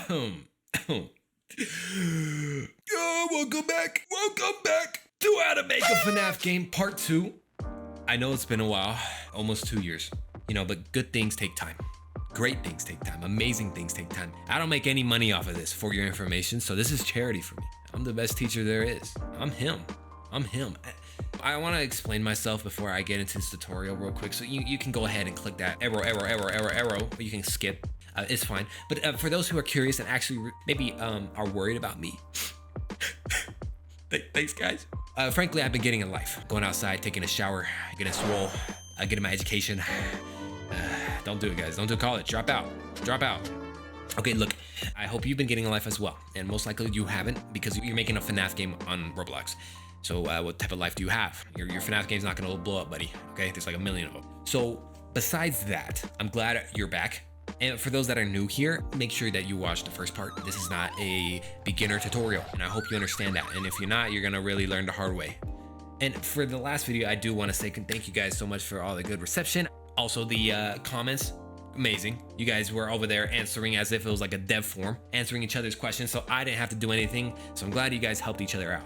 Oh, welcome back to How to Make a FNAF Game Part 2. I know it's been a while, almost 2 years, but good things take time. Great things take time. Amazing things take time. I don't make any money off of this, for your information, so this is charity for me. I'm the best teacher there is. I'm him. I want to explain myself before I get into this tutorial real quick, so you can go ahead and click that arrow, or you can skip. It's fine. But for those who are curious and actually maybe are worried about me, thanks guys. Frankly, I've been getting a life. Going outside, taking a shower, getting swole, getting my education. Don't do it, guys. Don't do college. Drop out. Okay, look, I hope you've been getting a life as well. And most likely you haven't, because you're making a FNAF game on Roblox. So what type of life do you have? Your FNAF game's not gonna blow up, buddy. Okay, there's like a million of them. So besides that, I'm glad you're back. And for those that are new here, make sure that you watch the first part. This is not a beginner tutorial, and I hope you understand that. And if you're not, you're gonna really learn the hard way. And for the last video, I do wanna say thank you guys so much for all the good reception. Also the comments, amazing. You guys were over there answering as if it was like a dev form, answering each other's questions, so I didn't have to do anything. So I'm glad you guys helped each other out.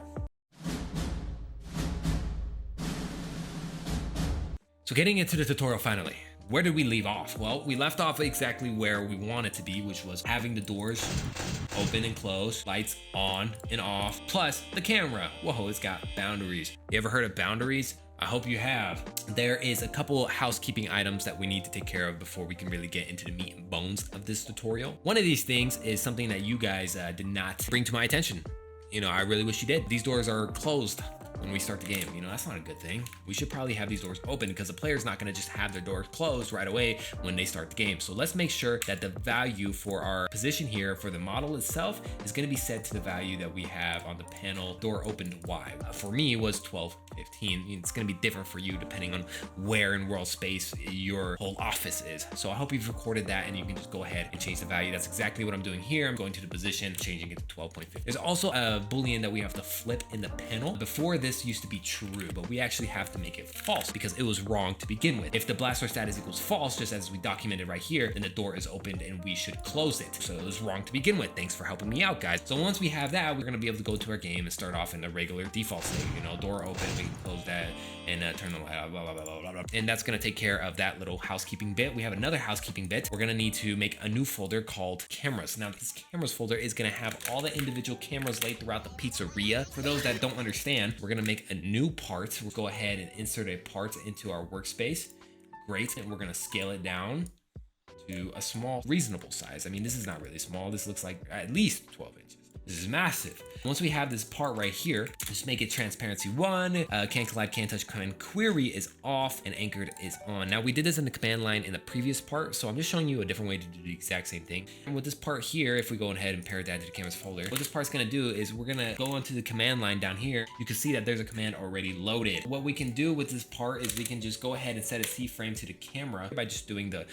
So getting into the tutorial finally. Where did we leave off? Well, we left off exactly where we wanted to be, which was having the doors open and close, lights on and off, plus the camera. Whoa, it's got boundaries. You ever heard of boundaries? I hope you have. There is a couple housekeeping items that we need to take care of before we can really get into the meat and bones of this tutorial. One of these things is something that you guys did not bring to my attention. I really wish you did. These doors are closed when we start the game. That's not a good thing. We should probably have these doors open, because the player's not going to just have their doors closed right away when they start the game. So let's make sure that the value for our position here for the model itself is going to be set to the value that we have on the panel door opened Y. For me, it was 12:15. It's going to be different for you depending on where in world space your whole office is. So I hope you've recorded that and you can just go ahead and change the value. That's exactly what I'm doing here. I'm going to the position, changing it to 12.50. There's also a boolean that we have to flip in the panel. Before this used to be true, but we actually have to make it false because it was wrong to begin with. If the blast door status equals false, just as we documented right here, then the door is opened and we should close it. So it was wrong to begin with. Thanks for helping me out, guys. So once we have that, we're gonna be able to go to our game and start off in a regular default state. Door open, we can close that and turn the light off, blah, blah, blah, blah, blah. And that's gonna take care of that little housekeeping bit. We have another housekeeping bit. We're gonna need to make a new folder called cameras. Now this cameras folder is gonna have all the individual cameras laid throughout the pizzeria. For those that don't understand, we're gonna make a new part. We'll go ahead and insert a part into our workspace. Great, and we're gonna scale it down to a small, reasonable size. This is not really small. This looks like at least 12 inches. This is massive. Once we have this part right here, just make it transparency 1, can't collide, can't touch, and query is off, and anchored is on. Now we did this in the command line in the previous part, so I'm just showing you a different way to do the exact same thing. And with this part here, if we go ahead and pair that to the cameras folder, what this part's gonna do is we're gonna go onto the command line down here. You can see that there's a command already loaded. What we can do with this part is we can just go ahead and set a C-frame to the camera by just doing the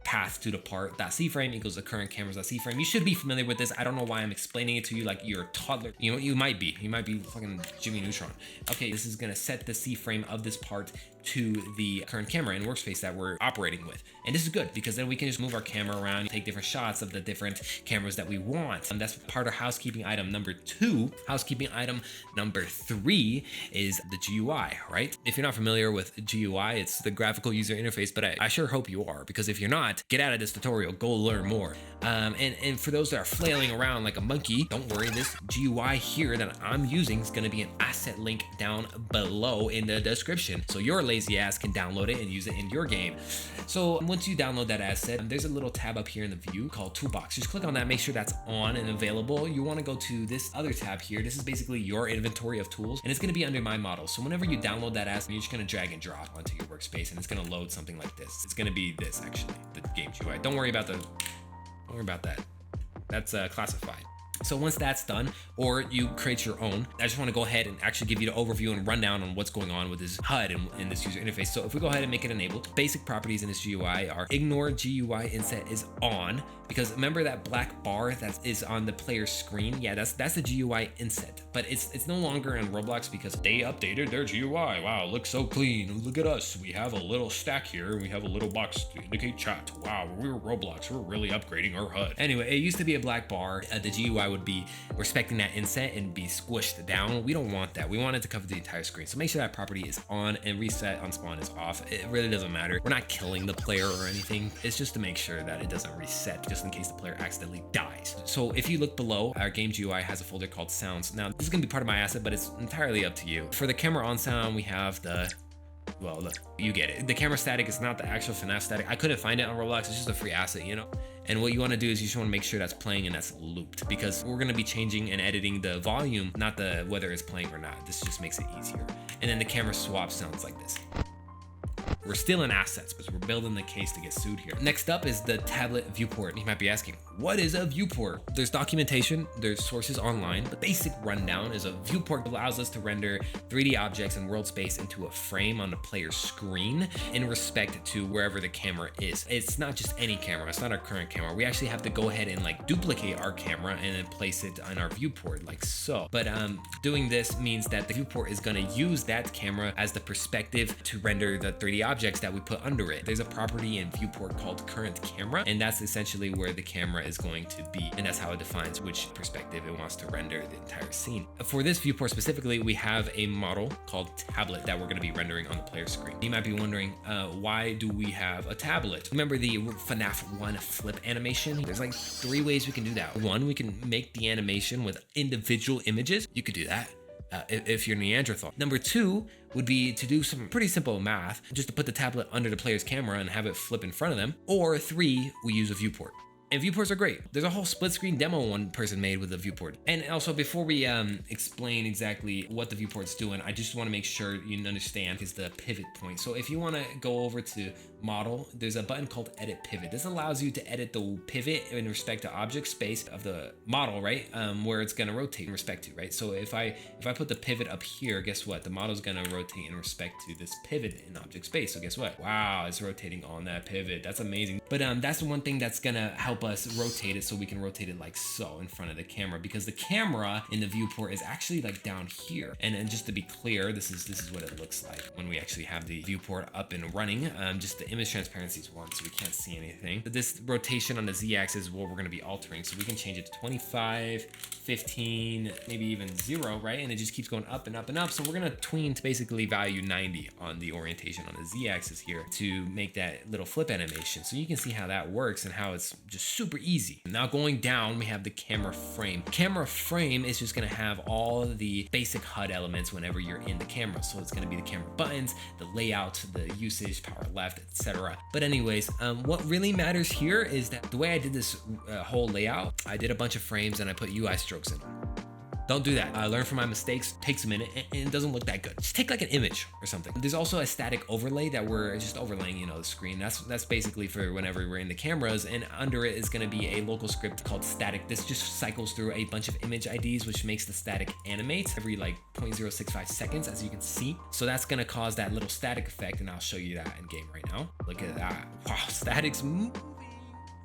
path to the part .cframe equals the current camera's.cframe. You should be familiar with this. I don't know why I'm explaining it to you like you're a toddler. You might be fucking Jimmy Neutron. Okay, this is gonna set the C-frame of this part to the current camera and workspace that we're operating with. And this is good because then we can just move our camera around, take different shots of the different cameras that we want. And that's part of housekeeping item number 2. Housekeeping item number 3 is the GUI, right? If you're not familiar with GUI, it's the graphical user interface, but I sure hope you are, because if you're not, get out of this tutorial, go learn more. And for those that are flailing around like a monkey, don't worry, this GUI here that I'm using is gonna be an asset link down below in the description. So your lazy ass can download it and use it in your game. So once you download that asset, there's a little tab up here in the view called Toolbox. Just click on that, make sure that's on and available. You wanna go to this other tab here. This is basically your inventory of tools, and it's gonna be under my model. So whenever you download that asset, you're just gonna drag and drop onto your workspace, and it's gonna load something like this. It's gonna be this, actually, the game GUI. Don't worry about that. That's classified. So once that's done, or you create your own, I just want to go ahead and actually give you the overview and rundown on what's going on with this HUD and in this user interface. So if we go ahead and make it enabled, basic properties in this GUI are ignore GUI inset is on, because remember that black bar that is on the player's screen? Yeah, that's the GUI inset, but it's no longer in Roblox because they updated their GUI. Wow, looks so clean. Look at us. We have a little stack here. We have a little box to indicate chat. Wow, we're Roblox. We're really upgrading our HUD. Anyway, it used to be a black bar. The GUI would be respecting that inset and be squished down. We don't want that. We want it to cover the entire screen. So make sure that property is on and reset on spawn is off. It really doesn't matter. We're not killing the player or anything. It's just to make sure that it doesn't reset just in case the player accidentally dies. So if you look below, our game GUI has a folder called sounds. Now this is gonna be part of my asset, but it's entirely up to you. For the camera on sound, we have the, well, look, you get it. The camera static is not the actual FNAF static. I couldn't find it on Roblox. It's just a free asset, you know? And what you want to do is you just want to make sure that's playing and that's looped, because we're going to be changing and editing the volume, not the whether it's playing or not. This just makes it easier. And then the camera swap sounds like this. We're still in assets because we're building the case to get sued here. Next up is the tablet viewport. You might be asking, what is a viewport? There's documentation, there's sources online. The basic rundown is a viewport allows us to render 3D objects and world space into a frame on the player's screen in respect to wherever the camera is. It's not just any camera, it's not our current camera. We actually have to go ahead and like duplicate our camera and then place it on our viewport like so. But doing this means that the viewport is gonna use that camera as the perspective to render the 3D objects that we put under it. There's a property in viewport called current camera, and that's essentially where the camera is going to be, and that's how it defines which perspective it wants to render the entire scene. For this viewport specifically, we have a model called tablet that we're going to be rendering on the player screen. You might be wondering, why do we have a tablet? Remember the FNAF 1 flip animation? There's like 3 ways we can do that. 1, we can make the animation with individual images. You could do that. If you're Neanderthal. Number 2 would be to do some pretty simple math, just to put the tablet under the player's camera and have it flip in front of them. Or 3, we use a viewport. And viewports are great. There's a whole split screen demo one person made with a viewport. And also before we explain exactly what the viewport's doing, I just want to make sure you understand is the pivot point. So if you want to go over to model, there's a button called edit pivot. This allows you to edit the pivot in respect to object space of the model, right? Where it's going to rotate in respect to, right? So if I put the pivot up here, guess what? The model's going to rotate in respect to this pivot in object space. So guess what? Wow, it's rotating on that pivot. That's amazing. But that's the one thing that's going to help us rotate it, so we can rotate it like so in front of the camera, because the camera in the viewport is actually like down here. And just to be clear, this is what it looks like when we actually have the viewport up and running. Just the image transparency is 1, so we can't see anything. But this rotation on the z-axis is what we're going to be altering, so we can change it to 25, 15, maybe even 0, right? And it just keeps going up and up and up. So we're going to tween to basically value 90 on the orientation on the z-axis here to make that little flip animation. So you can see how that works and how it's just super easy. Now going down, we have the camera frame. Camera frame is just going to have all the basic HUD elements whenever you're in the camera. So it's going to be the camera buttons, the layout, the usage, power left, etc. But anyways, what really matters here is that the way I did this whole layout, I did a bunch of frames and I put UI strokes in. Don't do that. I learned from my mistakes. Takes a minute and it doesn't look that good. Just take like an image or something. There's also a static overlay that we're just overlaying, you know, the screen. That's basically for whenever we're in the cameras, and under it is going to be a local script called static. This just cycles through a bunch of image IDs, which makes the static animate every like 0.065 seconds, as you can see. So that's going to cause that little static effect, and I'll show you that in game right now. Look at that. Wow, static's moving.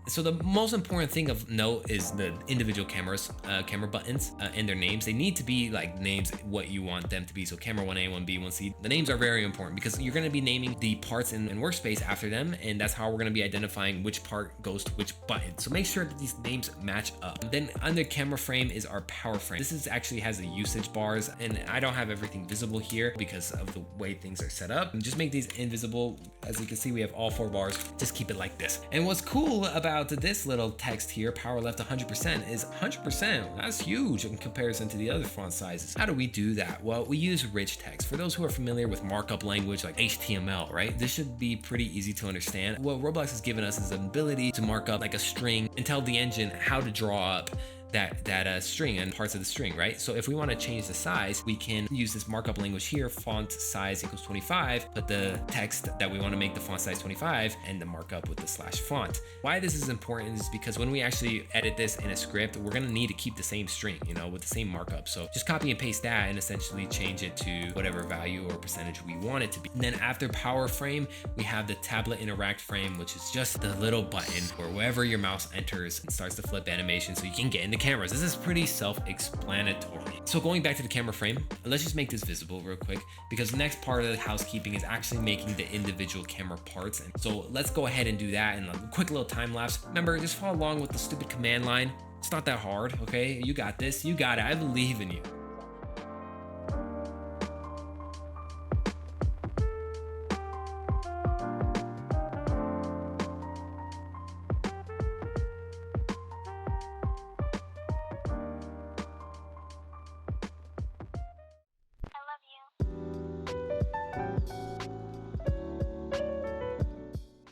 So the most important thing of note is the individual cameras, camera buttons and their names. They need to be like names what you want them to be. So camera 1A, 1B, 1C. The names are very important because you're going to be naming the parts in workspace after them, and that's how we're going to be identifying which part goes to which button. So make sure that these names match up. Then under camera frame is our power frame. This is actually has the usage bars, and I don't have everything visible here because of the way things are set up. And just make these invisible. As you can see, we have all 4 bars. Just keep it like this. And what's cool about this little text here, power left 100%, is 100%. That's huge in comparison to the other font sizes. How do we do that? Well, we use rich text. For those who are familiar with markup language like HTML, right? This should be pretty easy to understand. What Roblox has given us is an ability to mark up like a string and tell the engine how to draw up that string and parts of the string, right? So if we want to change the size, we can use this markup language here, font size equals 25, put the text that we want to make the font size 25 and the markup with the /font. Why this is important is because when we actually edit this in a script, we're going to need to keep the same string, you know, with the same markup. So just copy and paste that and essentially change it to whatever value or percentage we want it to be. And then after power frame, we have the tablet interact frame, which is just the little button where wherever your mouse enters and starts to flip animation so you can get into cameras. This is pretty self-explanatory. So going back to the camera frame, let's just make this visible real quick, because the next part of the housekeeping is actually making the individual camera parts. And so let's go ahead and do that in a quick little time lapse. Remember, just follow along with the stupid command line. It's not that hard, okay? You got this, you got it, I believe in you.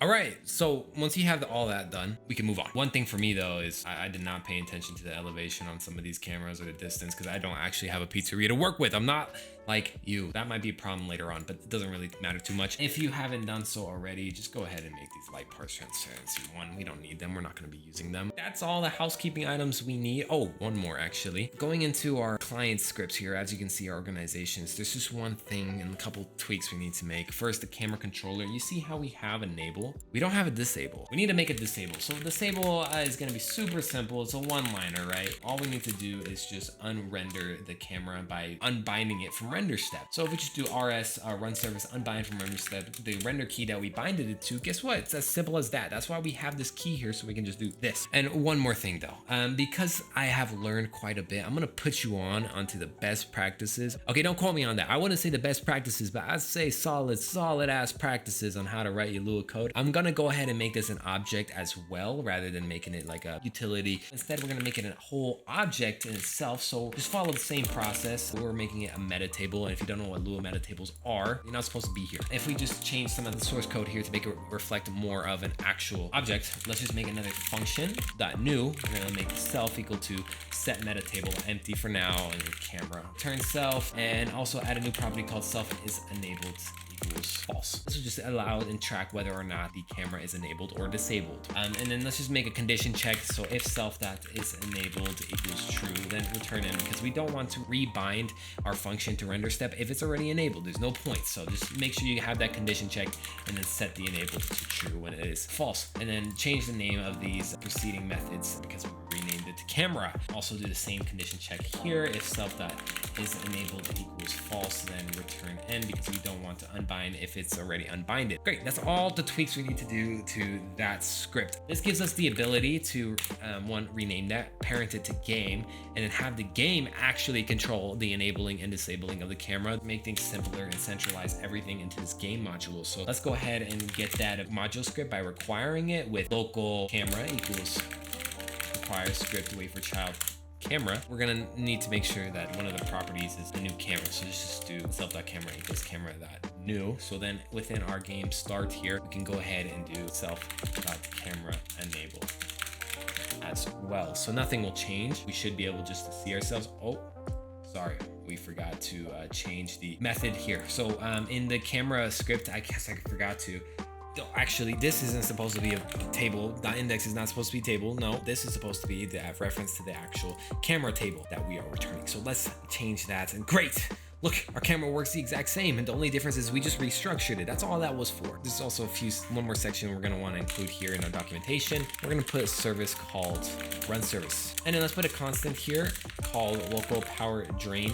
All right, so once you have all that done, we can move on. One thing for me though is I did not pay attention to the elevation on some of these cameras or the distance because I don't actually have a pizzeria to work with. I'm not like you. That might be a problem later on, but it doesn't really matter too much. If you haven't done so already, just go ahead and make these light parts transparency 1. We don't need them. We're not going to be using them. That's all the housekeeping items we need. Oh, one more actually. Going into our client scripts here, as you can see, our organizations, there's just one thing and a couple tweaks we need to make. First, the camera controller. You see how we have enable? We don't have a disable. We need to make it disable. So disable is going to be super simple. It's a one-liner, right? All we need to do is just unrender the camera by unbinding it from render step. So if we just do rs run service unbind from render step, the render key that we binded it to, guess what? It's as simple as that. That's why we have this key here, so we can just do this. And one more thing though, because I have learned quite a bit, I'm gonna put you onto the best practices. Okay, don't quote me on that. I wouldn't say the best practices, but I'd say solid ass practices on how to write your Lua code. I'm gonna go ahead and make this an object as well, rather than making it like a utility. Instead, we're gonna make it a whole object in itself. So just follow the same process. We're making it a meta table, and if you don't know what Lua meta tables are, you're not supposed to be here. If we just change some of the source code here to make it reflect more of an actual object, let's just make another function .new. We're gonna make self equal to set meta table empty for now, and camera turn self, and also add a new property called self is enabled equals false. This will just allow and track whether or not the camera is enabled or disabled. And then let's just make a condition check. So if self that is enabled equals true, then return in, because we don't want to rebind our function to render step if it's already enabled. There's no point. So just make sure you have that condition check and then set the enabled to true when it is false. And then change the name of these preceding methods because we renamed it to camera. Also do the same condition check here. If self that is enabled equals false, then return n, because we don't want to unbind if it's already unbinded. Great, that's all the tweaks we need to do to that script. This gives us the ability to rename that, parent it to game, and then have the game actually control the enabling and disabling of the camera, make things simpler and centralize everything into this game module. So let's go ahead and get that module script by requiring it with local camera equals require script wait for child camera. We're gonna need to make sure that one of the properties is the new camera. So just do self.camera equals camera.new. So then within our game start here, we can go ahead and do self.camera enable as well. So nothing will change. We should be able just to see ourselves. Oh, sorry, we forgot to change the method here. So in the camera script, I guess I forgot to. Actually, this isn't supposed to be a table. The index is not supposed to be a table. No, this is supposed to be the reference to the actual camera table that we are returning. So let's change that. And great. Look, our camera works the exact same, and the only difference is we just restructured it. That's all that was for. There's also one more section we're gonna wanna include here in our documentation. We're gonna put a service called run service. And then let's put a constant here called local power drain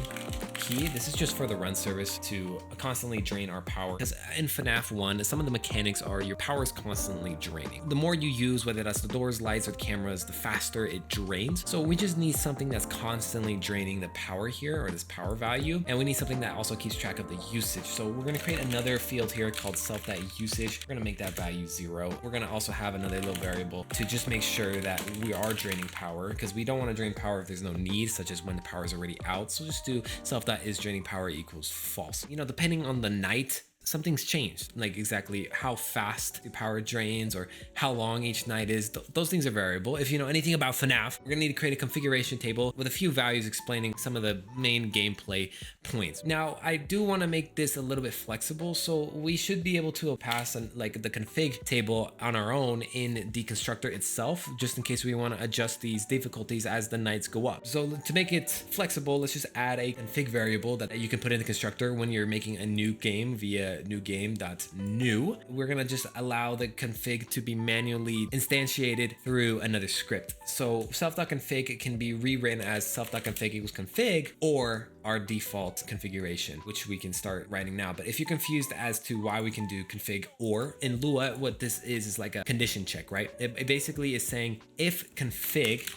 key. This is just for the run service to constantly drain our power. Because in FNAF 1, some of the mechanics are your power is constantly draining. The more you use, whether that's the doors, lights, or the cameras, the faster it drains. So we just need something that's constantly draining the power here, or this power value. And we need something that also keeps track of the usage. So we're gonna create another field here called self.usage. We're gonna make that value 0. We're gonna also have another little variable to just make sure that we are draining power, because we don't wanna drain power if there's no need, such as when the power is already out. So just do self.isDrainingPower equals false. You know, depending on the night, something's changed, like exactly how fast the power drains or how long each night is. Those things are variable. If you know anything about FNAF, we're gonna need to create a configuration table with a few values explaining some of the main gameplay points. Now, I do want to make this a little bit flexible, so we should be able to pass like the config table on our own in the constructor itself, just in case we want to adjust these difficulties as the nights go up. So to make it flexible, let's just add a config variable that you can put in the constructor when you're making a new game via newgame.new. We're gonna just allow the config to be manually instantiated through another script. So self.config can be rewritten as self.config equals config or our default configuration, which we can start writing now. But if you're confused as to why we can do config or in Lua, what this is like a condition check, right? It basically is saying if config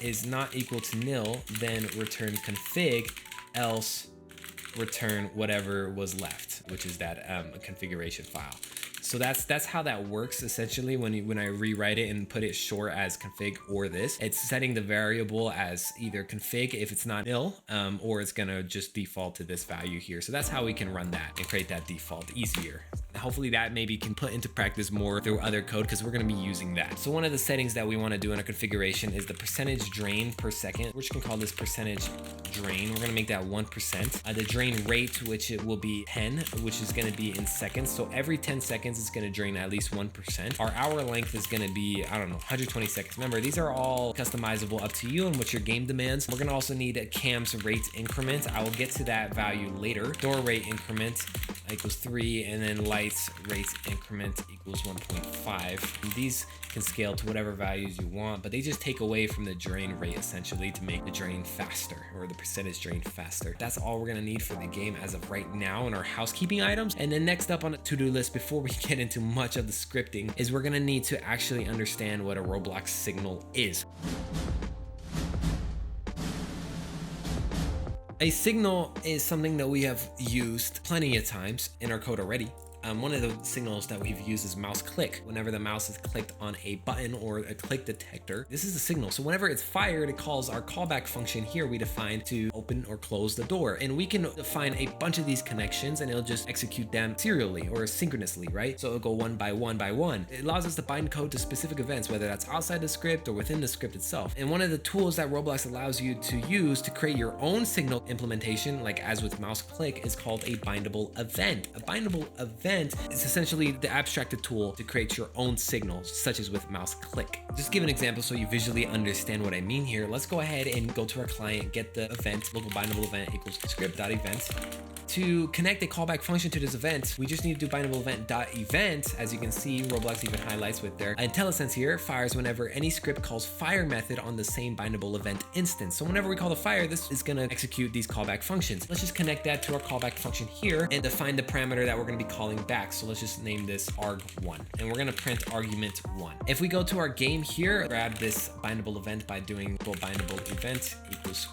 is not equal to nil, then return config, else return whatever was left, which is that configuration file. So that's how that works essentially when I rewrite it and put it short as config or this. It's setting the variable as either config if it's not nil, or it's gonna just default to this value here. So that's how we can run that and create that default easier. Hopefully that maybe can put into practice more through other code because we're gonna be using that. So one of the settings that we wanna do in our configuration is the percentage drain per second. We're just gonna call this percentage drain. We're gonna make that 1%. The drain rate, which it will be 10, which is gonna be in seconds. So every 10 seconds, it's gonna drain at least 1%. Our hour length is gonna be, I don't know, 120 seconds. Remember, these are all customizable up to you and what your game demands. We're gonna also need a cam's rate increment. I will get to that value later. Door rate increment equals 3, and then lights rate increment equals 1.5. And these can scale to whatever values you want, but they just take away from the drain rate essentially to make the drain faster, or the percentage drain faster. That's all we're gonna need for the game as of right now in our housekeeping items. And then next up on the to-do list before we get into much of the scripting is we're gonna need to actually understand what a Roblox signal is. A signal is something that we have used plenty of times in our code already. One of the signals that we've used is mouse click. Whenever the mouse is clicked on a button or a click detector, this is the signal. So whenever it's fired, it calls our callback function here we define to open or close the door. And we can define a bunch of these connections and it'll just execute them serially or synchronously, right? So it'll go one by one by one. It allows us to bind code to specific events, whether that's outside the script or within the script itself. And one of the tools that Roblox allows you to use to create your own signal implementation, like as with mouse click, is called a bindable event. A bindable event is essentially the abstracted tool to create your own signals, such as with mouse click. Just give an example so you visually understand what I mean here. Let's go ahead and go to our client, get the event, local bindable event equals script.event. To connect a callback function to this event, we just need to do bindable event.event. As you can see, Roblox even highlights with their IntelliSense here, fires whenever any script calls fire method on the same bindable event instance. So whenever we call the fire, this is gonna execute these callback functions. Let's just connect that to our callback function here and define the parameter that we're gonna be calling back. So let's just name this arg1, and we're gonna print argument 1. If we go to our game here, grab this bindable event by doing bindable event equals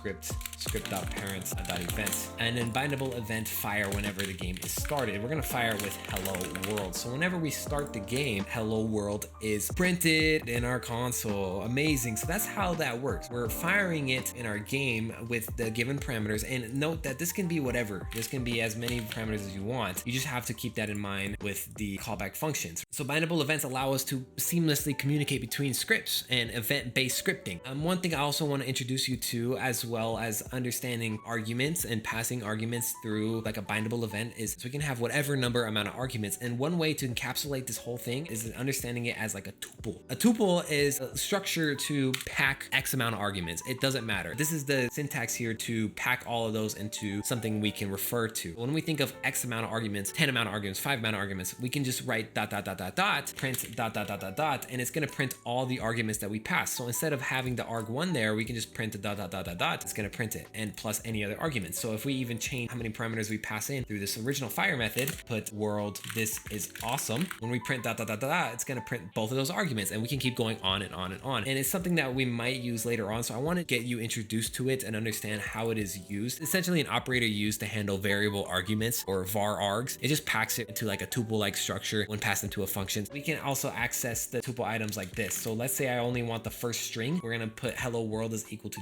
script.parent.event, and then bindable event fire whenever the game is started. We're gonna fire with hello world. So whenever we start the game, hello world is printed in our console. Amazing. So that's how that works. We're firing it in our game with the given parameters, and note that this can be whatever. This can be as many parameters as you want. You just have to keep that in mind with the callback functions. So bindable events allow us to seamlessly communicate between scripts and event-based scripting. One thing I also want to introduce you to, as well as understanding arguments and passing arguments through like a bindable event, is so we can have whatever number amount of arguments. And one way to encapsulate this whole thing is understanding it as like a tuple. A tuple is a structure to pack X amount of arguments. It doesn't matter. This is the syntax here to pack all of those into something we can refer to. When we think of X amount of arguments, 10 amount of arguments, 5 amount of arguments, we can just write ... print ... and it's gonna print all the arguments that we pass. So instead of having the arg1 there, we can just print ... it's gonna print it, and plus any other arguments. So if we even change how many parameters we pass in through this original fire method, put world this is awesome, when we print ... it's gonna print both of those arguments, and we can keep going on and on and on. And it's something that we might use later on, so I want to get you introduced to it and understand how it is used. Essentially an operator used to handle variable arguments, or var args. It just packs it into like a tuple-like structure when passed into a function. We can also access the tuple items like this. So let's say I only want the first string. We're gonna put hello world is equal to ...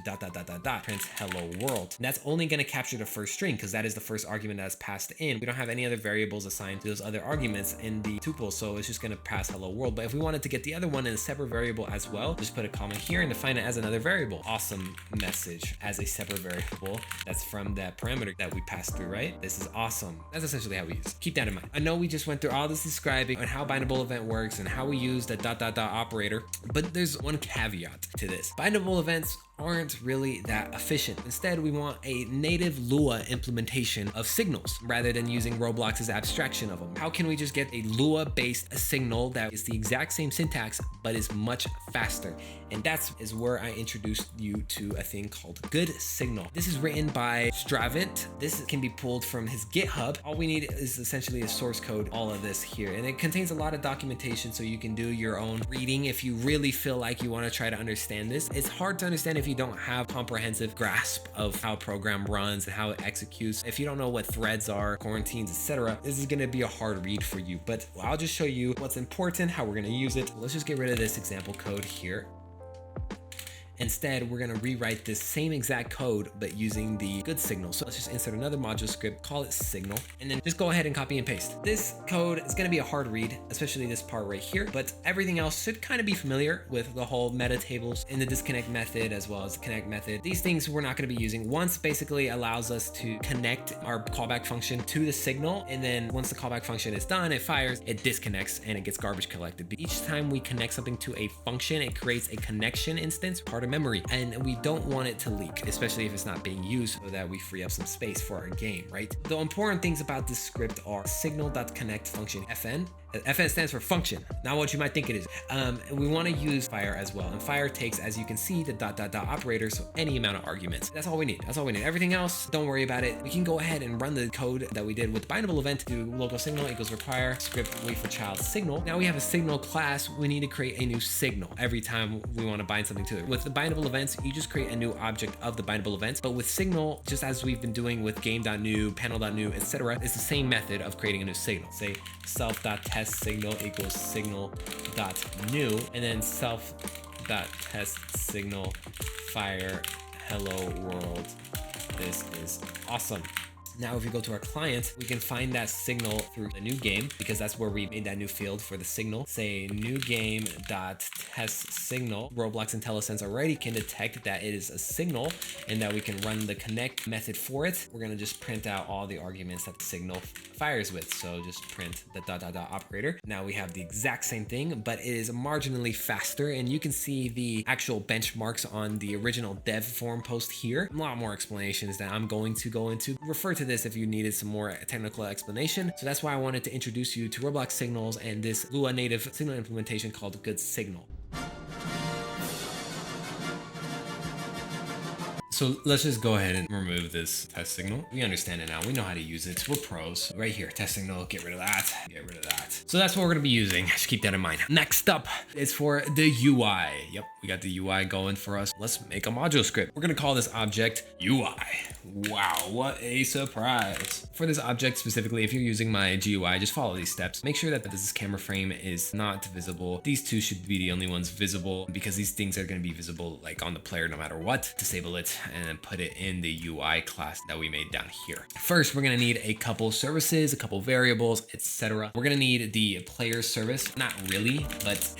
print hello world. And that's only gonna capture the first string because that is the first argument argument that's passed in. We don't have any other variables assigned to those other arguments in the tuple, so it's just going to pass hello world. But if we wanted to get the other one in a separate variable as well, just put a comma here and define it as another variable. Awesome message as a separate variable that's from that parameter that we passed through, right? This is awesome. That's essentially how we use it. Keep that in mind. I know we just went through all this describing on how bindable event works and how we use the ... operator, but there's one caveat to this. Bindable events aren't really that efficient. Instead, we want a native Lua implementation of signals rather than using Roblox's abstraction of them. How can we just get a Lua-based signal that is the exact same syntax but is much faster? And that's where I introduced you to a thing called GOODSIGNAL. This is written by STRAVANT. This can be pulled from his GitHub. All we need is essentially a source code, all of this here. And it contains a lot of documentation so you can do your own reading if you really feel like you want to try to understand this. It's hard to understand if you don't have comprehensive grasp of how a program runs and how it executes. If you don't know what threads are, quarantines, etc., this is going to be a hard read for you. But I'll just show you what's important, how we're going to use it. Let's just get rid of this example code here. Instead, we're going to rewrite this same exact code, but using the GOODSIGNAL. So let's just insert another module script, call it signal, and then just go ahead and copy and paste. This code is going to be a hard read, especially this part right here, but everything else should kind of be familiar with the whole meta tables in the disconnect method as well as the connect method. These things we're not going to be using. Once basically allows us to connect our callback function to the signal, and then once the callback function is done, it fires, it disconnects, and it gets garbage collected. Each time we connect something to a function, it creates a connection instance, part of memory, and we don't want it to leak, especially if it's not being used, so that we free up some space for our game, right? The important things about this script are signal.connect function FN. FN stands for function, not what you might think it is. We want to use fire as well, and fire takes, as you can see, the ... operator, so any amount of arguments. That's all we need. That's all we need. Everything else, don't worry about it. We can go ahead and run the code that we did with bindable event. Do local signal equals require script wait for child signal. Now we have a signal class. We need to create a new signal every time we want to bind something to it. With the bindable events, you just create a new object of the bindable events. But with signal, just as we've been doing with game.new, panel.new, etc., it's the same method of creating a new signal. Say self.test signal equals signal.new, and then self.test signal fire hello world. This is awesome. Now, if you go to our client, we can find that signal through the new game, because that's where we made that new field for the signal. Say new game.test signal. Roblox IntelliSense already can detect that it is a signal and that we can run the connect method for it. We're going to just print out all the arguments that the signal fires with. So just print the ... operator. Now we have the exact same thing, but it is marginally faster, and you can see the actual benchmarks on the original dev forum post here. A lot more explanations that I'm going to go into. Refer to this if you needed some more technical explanation. So that's why I wanted to introduce you to Roblox signals and this Lua native signal implementation called GOODSIGNAL. So let's just go ahead and remove this test signal. We understand it now. We know how to use it. We're pros. Right here, test signal, get rid of that, get rid of that. So that's what we're gonna be using. Just keep that in mind. Next up is for the UI. Yep, we got the UI going for us. Let's make a module script. We're gonna call this object UI. Wow, what a surprise. For this object specifically, if you're using my GUI, just follow these steps. Make sure that this camera frame is not visible. These two should be the only ones visible, because these things are gonna be visible like on the player no matter what. Disable it and then put it in the UI class that we made down here. First, we're gonna need a couple services, a couple variables, etc. We're gonna need the player service. Not really, but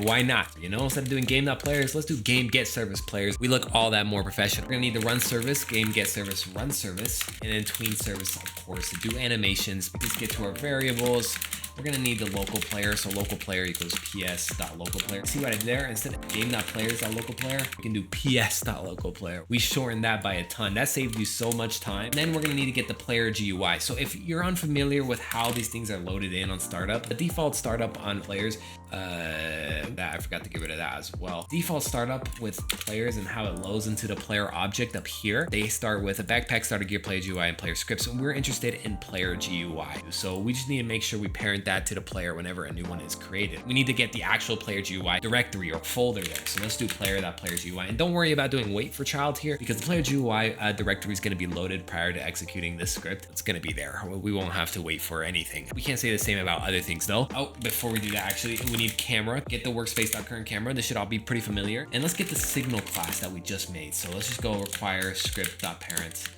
why not? You know, instead of doing game.players, let's do game get service players. We look all that more professional. We're gonna need the run service, game get service, run service, and then tween service, of course, to do animations. Let's get to our variables. We're gonna need the local player, so local player equals ps.localplayer. See what I did there? Instead of game.players.localplayer, we can do ps.localplayer. We shortened that by a ton. That saved you so much time. And then we're gonna need to get the player GUI. So if you're unfamiliar with how these things are loaded in on startup, the default startup on players, I forgot to get rid of that as well. Default startup with players and how it loads into the player object up here. They start with a backpack, starter gear, player GUI, and player scripts. And we're interested in player GUI. So we just need to make sure we parent that to the player whenever a new one is created. We need to get the actual player GUI directory or folder there. So let's do player.players.GUI. And don't worry about doing wait for child here, because the player GUI directory is going to be loaded prior to executing this script. It's going to be there. We won't have to wait for anything. We can't say the same about other things though. Oh, before we do that, actually, we need camera. Get the workspace.current camera. This should all be pretty familiar. And let's get the signal class that we just made. So let's just go require script.parent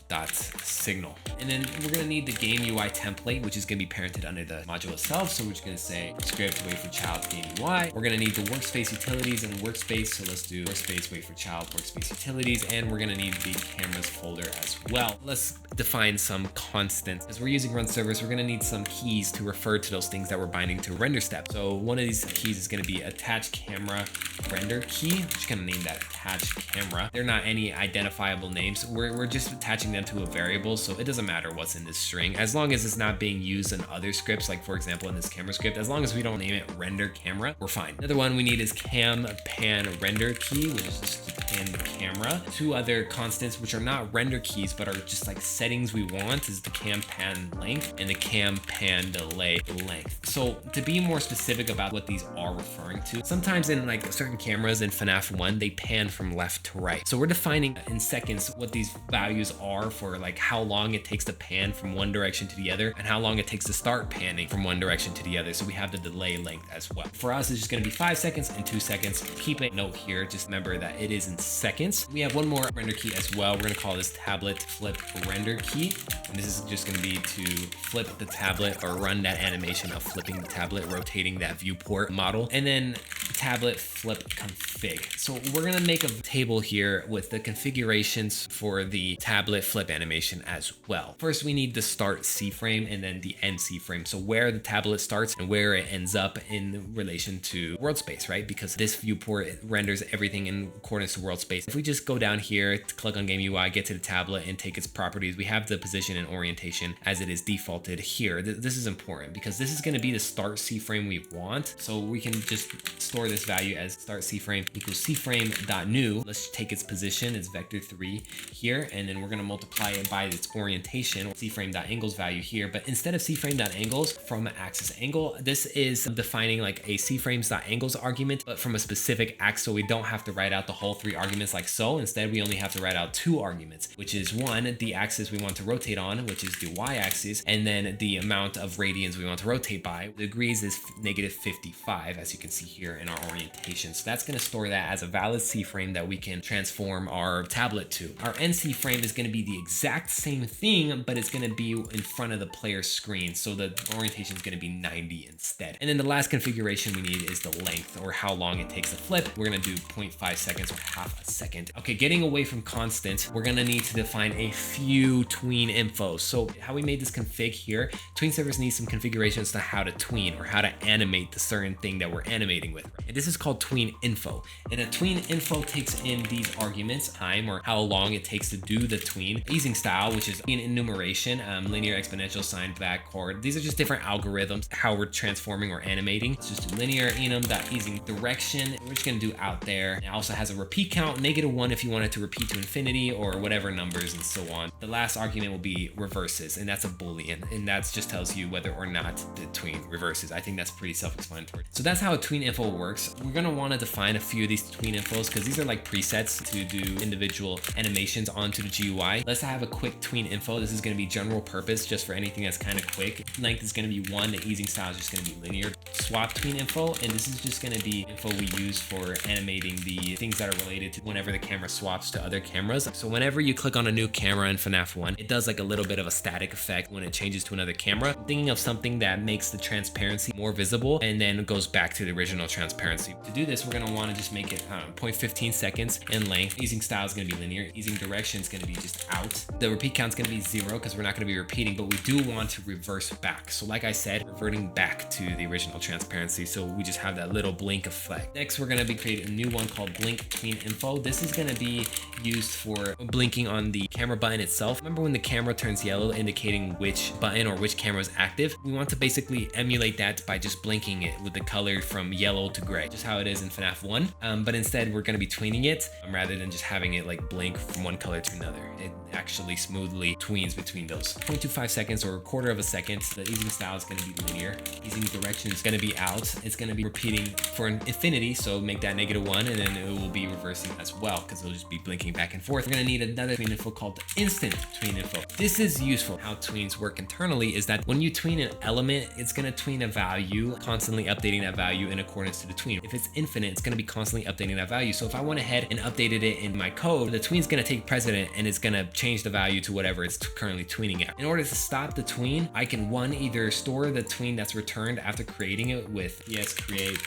GOODSIGNAL. And then we're gonna need the game UI template, which is gonna be parented under the module itself. So we're just gonna say script wait for child game UI. We're gonna need the workspace utilities and workspace. So let's do workspace wait for child workspace utilities. And we're gonna need the cameras folder as well. Let's define some constants. As we're using run servers, we're gonna need some keys to refer to those things that we're binding to render step. So one of these keys is gonna be attach camera render key. I'm just gonna name that attach camera. They're not any identifiable names. We're just attaching them to a variable, so it doesn't matter what's in this string as long as it's not being used in other scripts, like for example in this camera script. As long as we don't name it render camera, we're fine. Another one we need is cam pan render key, which is just to pan the camera. Two other constants which are not render keys but are just like settings we want is the cam pan length and the cam pan delay length. So to be more specific about what these are referring to, sometimes in like certain cameras in FNAF 1 they pan from left to right. So we're defining in seconds what these values are for like how long it takes to pan from one direction to the other and how long it takes to start panning from one direction to the other. So we have the delay length as well. For us, it's just going to be 5 seconds and 2 seconds. Keep a note here. Just remember that it is in seconds. We have one more render key as well. We're going to call this tablet flip render key. And this is just going to be to flip the tablet or run that animation of flipping the tablet, rotating that viewport model, and then tablet flip config. So we're going to make a table here with the configurations for the tablet flip animation as well. First, we need the start C frame and then the end C frame. So where the tablet starts and where it ends up in relation to world space, right? Because this viewport renders everything in accordance to world space. If we just go down here, click on game UI, get to the tablet and take its properties, we have the position and orientation as it is defaulted here. This is important because this is going to be the start C frame we want. So we can just store this value as start C frame equals C frame.new. Let's take its position, it's vector 3 here, and then we're going to multiply it by its orientation, cframe.angles value here. But instead of cframe.angles from axis angle, this is defining like a cframes.angles argument, but from a specific axis. So we don't have to write out the whole 3 arguments like so. Instead, we only have to write out 2 arguments, which is one, the axis we want to rotate on, which is the y-axis, and then the amount of radians we want to rotate by. The degrees is -55, as you can see here in our orientation. So that's going to store that as a valid C-frame that we can transform our tablet to. Our end C-frame is going to be the exact same thing, but it's going to be in front of the player's screen. So the orientation is going to be 90 instead. And then the last configuration we need is the length, or how long it takes to flip. We're going to do 0.5 seconds or half a second. Okay, getting away from constant, we're going to need to define a few tween info. So how we made this config here, tween servers need some configurations to how to tween or how to animate the certain thing that we're animating with. And this is called tween info. And a tween info takes in these arguments, time or how long it takes to do the tween, easing style, which is in enumeration, linear, exponential, sine, back, chord. These are just different algorithms, how we're transforming or animating. Let's just do linear, enum.easing direction. We're just gonna do out there. It also has a repeat count, -1 if you want it to repeat to infinity or whatever numbers and so on. The last argument will be reverses, and that's a Boolean, and that just tells you whether or not the tween reverses. I think that's pretty self-explanatory. So that's how a tween info works. We're gonna wanna define a few of these tween infos because these are like presets to do individual animations onto the GUI. Let's have a quick tween info. This is gonna be general purpose, just for anything that's kind of quick. Length is gonna be 1, the easing style is just gonna be linear. Swap tween info, and this is just gonna be info we use for animating the things that are related to whenever the camera swaps to other cameras. So whenever you click on a new camera in FNAF 1, it does like a little bit of a static effect when it changes to another camera. Thinking of something that makes the transparency more visible and then it goes back to the original transparency. To do this, we're gonna wanna just make it 0.15 seconds in length. Easing style is gonna be linear. Easing direction is gonna be just out. The repeat count is gonna be 0 because we're not gonna be repeating, but we do want to reverse back. So like I said, reverting back to the original transparency. So we just have that little blink effect. Next, we're gonna be creating a new one called blink tween info. This is gonna be used for blinking on the camera button itself. Remember when the camera turns yellow, indicating which button or which camera is active? We want to basically emulate that by just blinking it with the color from yellow to gray, just how it is in FNAF 1. But instead, we're gonna be tweening it rather than just having it like blink from one color to another. It actually smoothly tweens between those. 0.25 seconds or a quarter of a second. The easing style is gonna be linear. Easing direction is gonna be out. It's gonna be repeating for an infinity, so make that -1, and then it will be reversing as well because it'll just be blinking back and forth. We're gonna need another tween info called instant tween info. This is useful. How tweens work internally is that when you tween an element, it's gonna tween a value, constantly updating that value in accordance to the tween. If it's infinite, it's going to be constantly updating that value. So if I went ahead and updated it in my code, the tween's going to take precedent and it's going to change the value to whatever it's currently tweening at. In order to stop the tween, I can either store the tween that's returned after creating it with create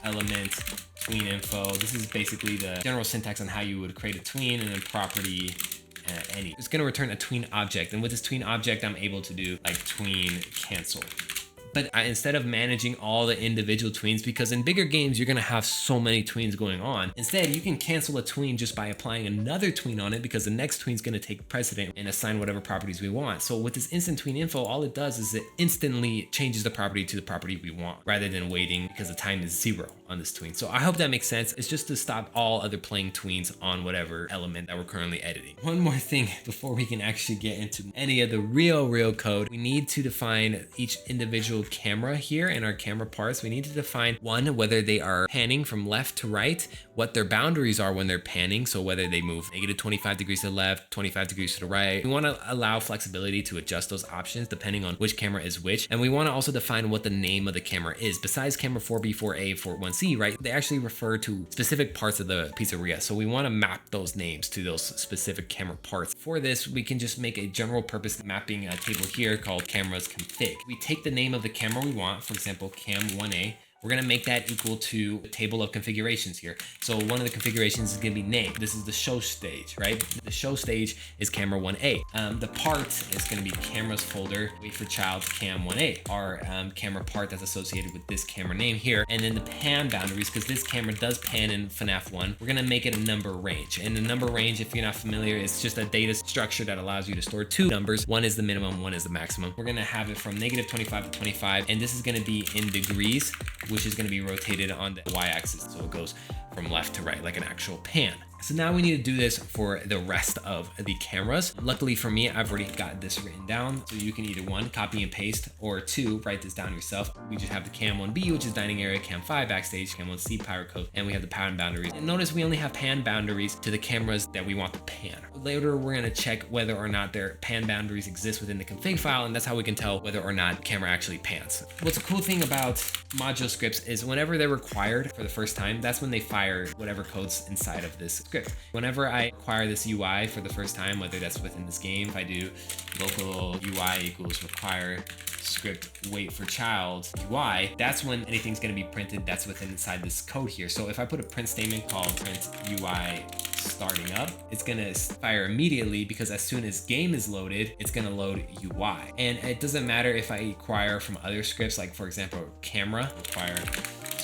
element tween info. This is basically the general syntax on how you would create a tween, and then property any. It's going to return a tween object, and with this tween object, I'm able to do like tween cancel. But instead of managing all the individual tweens, because in bigger games, you're going to have so many tweens going on. Instead, you can cancel a tween just by applying another tween on it, because the next tween is going to take precedent and assign whatever properties we want. So with this instant tween info, all it does is it instantly changes the property to the property we want, rather than waiting because the time is 0 on this tween. So I hope that makes sense. It's just to stop all other playing tweens on whatever element that we're currently editing. One more thing before we can actually get into any of the real code, we need to define each individual camera here in our camera parts. We need to define one, whether they are panning from left to right, what their boundaries are when they're panning. So whether they move negative 25 degrees to the left, 25 degrees to the right. We want to allow flexibility to adjust those options depending on which camera is which. And we want to also define what the name of the camera is. Besides camera 4B, 4A, 41C, right? They actually refer to specific parts of the pizzeria. So we want to map those names to those specific camera parts. For this, we can just make a general purpose mapping table here called cameras config. We take the name of the camera we want, for example, cam 1A. We're going to make that equal to a table of configurations here. So one of the configurations is going to be name. This is the show stage, right? The show stage is camera 1A. The part is going to be cameras folder, wait for child, cam 1A, our camera part that's associated with this camera name here. And then the pan boundaries, because this camera does pan in FNAF 1, we're going to make it a number range. And the number range, if you're not familiar, is just a data structure that allows you to store two numbers. One is the minimum, one is the maximum. We're going to have it from negative 25 to 25, and this is going to be in degrees, which is going to be rotated on the y-axis, so it goes from left to right like an actual pan. So now we need to do this for the rest of the cameras. Luckily for me, I've already got this written down. So you can either 1, copy and paste, or 2, write this down yourself. We just have the cam 1B, which is dining area, cam 5 backstage, cam 1C pirate code, and we have the pan boundaries. And notice we only have pan boundaries to the cameras that we want to pan. Later, we're going to check whether or not their pan boundaries exist within the config file, and that's how we can tell whether or not camera actually pans. What's a cool thing about module scripts is whenever they're required for the first time, that's when they fire whatever code's inside of this script. Whenever I acquire this UI for the first time, whether that's within this game, if I do local UI equals require script wait for child UI, that's when anything's going to be printed that's within inside this code here. So if I put a print statement called print UI starting up, it's going to fire immediately, because as soon as game is loaded, it's going to load UI. And it doesn't matter if I acquire from other scripts, like for example, camera require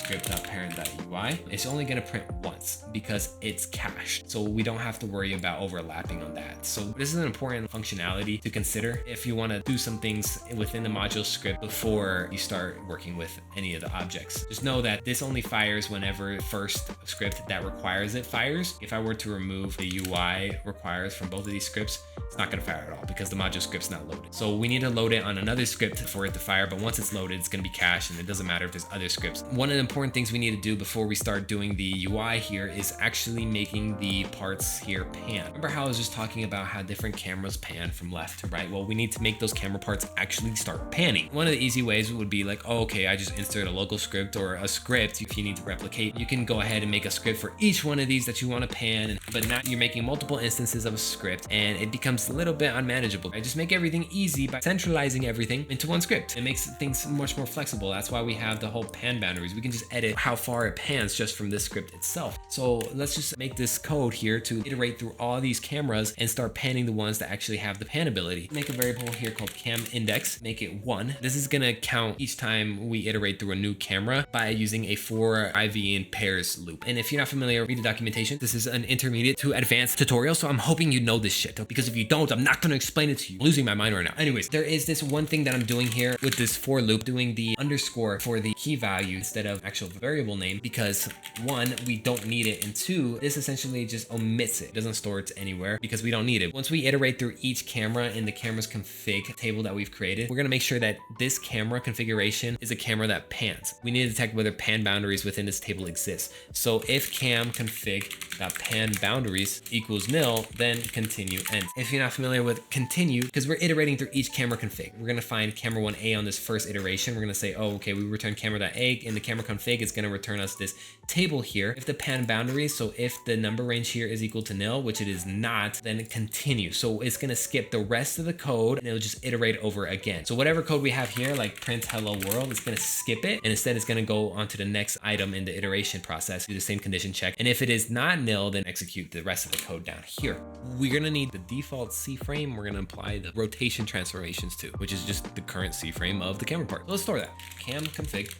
script.parent.ui, it's only going to print once because it's cached. So we don't have to worry about overlapping on that. So this is an important functionality to consider if you want to do some things within the module script before you start working with any of the objects. Just know that this only fires whenever the first script that requires it fires. If I were to remove the UI requires from both of these scripts, it's not going to fire at all because the module script's not loaded. So we need to load it on another script for it to fire, but once it's loaded, it's going to be cached, and it doesn't matter if there's other scripts. One of the important things we need to do before we start doing the UI here is actually making the parts here pan. Remember how I was just talking about how different cameras pan from left to right? Well, we need to make those camera parts actually start panning. One of the easy ways would be like, oh, okay, I just insert a local script or a script. If you need to replicate, you can go ahead and make a script for each one of these that you want to pan, but now you're making multiple instances of a script and it becomes a little bit unmanageable. I just make everything easy by centralizing everything into one script. It makes things much more flexible. That's why we have the whole pan boundaries. We can just edit how far it pans just from this script itself. So let's just make this code here to iterate through all these cameras and start panning the ones that actually have the pan ability. Make a variable here called cam index, make it 1. This is gonna count each time we iterate through a new camera by using a for IV in pairs loop. And if you're not familiar, read the documentation. This is an intermediate to advanced tutorial, so I'm hoping you know this shit, because if you don't, I'm not gonna explain it to you. I'm losing my mind right now. Anyways, there is this one thing that I'm doing here with this for loop, doing the underscore for the key value instead of actual variable name, because 1, we don't need it, and 2, this essentially just omits it. It doesn't store it anywhere because we don't need it. Once we iterate through each camera in the camera's config table that we've created, we're gonna make sure that this camera configuration is a camera that pans. We need to detect whether pan boundaries within this table exist. So if cam config.pan boundaries equals nil, then continue end. If you're not familiar with continue, because we're iterating through each camera config, we're gonna find camera 1A on this first iteration. We're gonna say, oh, okay, we return camera.a in the camera config config is going to return us this table here. If the pan boundaries, so if the number range here is equal to nil, which it is not, then it continues. So it's going to skip the rest of the code and it'll just iterate over again. So whatever code we have here, like print hello world, it's going to skip it. And instead it's going to go on to the next item in the iteration process, do the same condition check. And if it is not nil, then execute the rest of the code down here. We're going to need the default C frame. We're going to apply the rotation transformations to, which is just the current C frame of the camera part. So let's store that. Cam config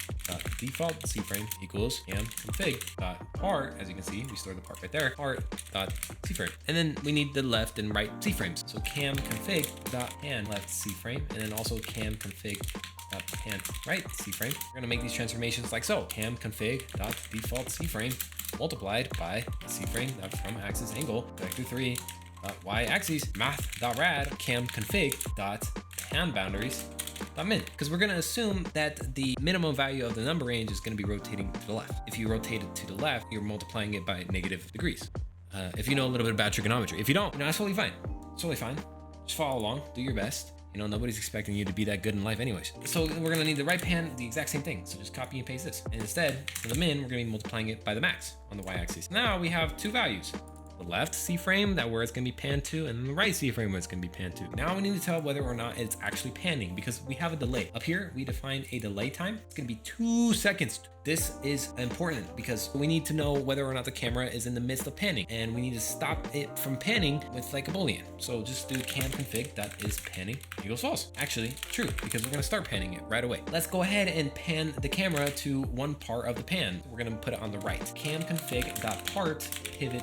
default C frame equals cam config part. As you can see, we store the part right there. Part C frame. And then we need the left and right C frames. So cam config pan left C frame, and then also cam config pan right C frame. We're gonna make these transformations like so. Cam config default C frame multiplied by C frame from axis angle vector 3 y axis math.rad cam config pan boundaries min, because we're going to assume that the minimum value of the number range is going to be rotating to the left. If you rotate it to the left, you're multiplying it by negative degrees. If you know a little bit about trigonometry. If you don't, that's totally fine. It's totally fine. Just follow along, do your best. You know, nobody's expecting you to be that good in life anyways. So we're gonna need the right pan, the exact same thing. So just copy and paste this. And instead, for the min, we're gonna be multiplying it by the max on the y-axis. Now we have two values. The left C frame, that where it's gonna be pan to, and the right C frame where it's gonna be pan to. Now we need to tell whether or not it's actually panning, because we have a delay. Up here, we define a delay time. It's gonna be 2 seconds. This is important because we need to know whether or not the camera is in the midst of panning, and we need to stop it from panning with like a boolean. So just do cam config that is panning equals false. Actually, true, because we're gonna start panning it right away. Let's go ahead and pan the camera to one part of the pan. We're gonna put it on the right. Cam config dot part pivot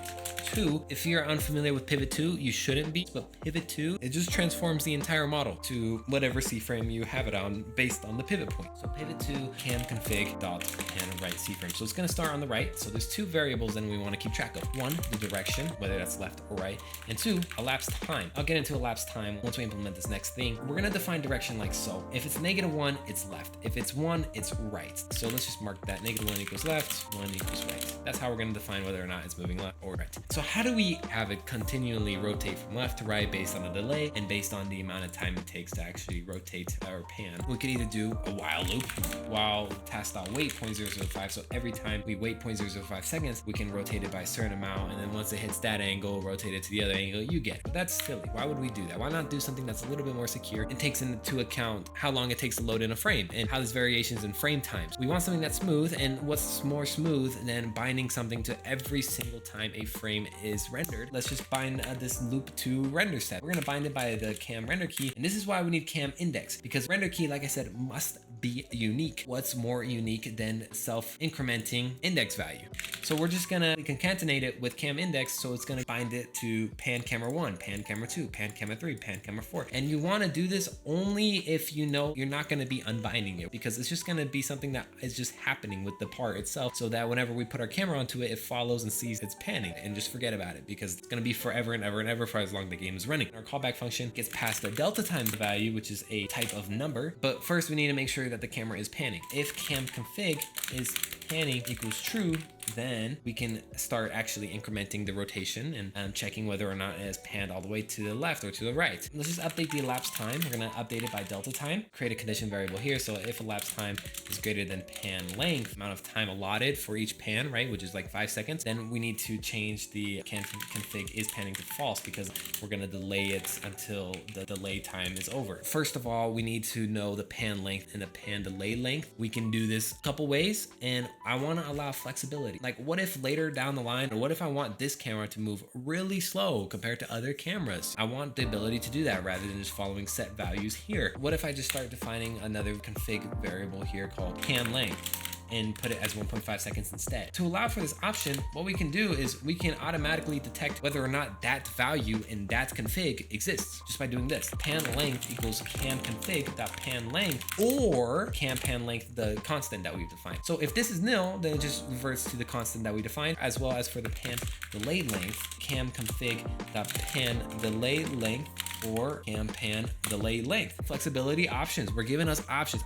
2. If you're unfamiliar with pivot 2, you shouldn't be, but pivot 2, it just transforms the entire model to whatever C frame you have it on based on the pivot point. So pivot 2 cam config dot pan right C frame. So it's going to start on the right. So there's two variables then we want to keep track of. One, the direction, whether that's left or right, and two, elapsed time. I'll get into elapsed time once we implement this next thing. We're going to define direction like so. If it's -1, it's left. If it's 1, it's right. So let's just mark that -1 equals left, 1 equals right. That's how we're going to define whether or not it's moving left or right. So how do we have it continually rotate from left to right based on a delay and based on the amount of time it takes to actually rotate our pan? We could either do a while loop, while task.wait 0.005. So every time we wait 0.005 seconds, we can rotate it by a certain amount. And then once it hits that angle, rotate it to the other angle, you get it. But that's silly. Why would we do that? Why not do something that's a little bit more secure and takes into account how long it takes to load in a frame and how there's variations in frame times? We want something that's smooth, and what's more smooth than binding something to every single time a frame is rendered? Let's just bind this loop to render set. We're gonna bind it by the cam render key, and this is why we need cam index, because render key, like I said, must be unique. What's more unique than self-incrementing index value? So we're just gonna concatenate it with cam index, so it's gonna bind it to pan camera 1, pan camera 2, pan camera 3, pan camera 4. And you wanna do this only if you know you're not gonna be unbinding it, because it's just gonna be something that is just happening with the part itself, so that whenever we put our camera onto it, it follows and sees it's panning, and just forget about it, because it's gonna be forever and ever and ever for as long as the game is running. Our callback function gets passed a delta time value, which is a type of number, but first we need to make sure that the camera is panning. If cam config is panning equals true, then we can start actually incrementing the rotation and checking whether or not it is panned all the way to the left or to the right. Let's just update the elapsed time. We're gonna update it by delta time, create a condition variable here. So if elapsed time is greater than pan length, amount of time allotted for each pan, right, which is like 5 seconds, then we need to change the cam config is panning to false, because we're gonna delay it until the delay time is over. First of all, we need to know the pan length and the pan delay length. We can do this a couple ways, and I wanna allow flexibility. Like, what if later down the line, or what if I want this camera to move really slow compared to other cameras? I want the ability to do that rather than just following set values here. What if I just start defining another config variable here called pan length and put it as 1.5 seconds instead? To allow for this option, what we can do is we can automatically detect whether or not that value in that config exists just by doing this. Pan length equals cam config.pan length, or cam pan length, the constant that we've defined. So if this is nil, then it just reverts to the constant that we defined, as well as for the pan delay length, cam config.pan delay length, or cam pan delay length. Flexibility options. We're giving us options.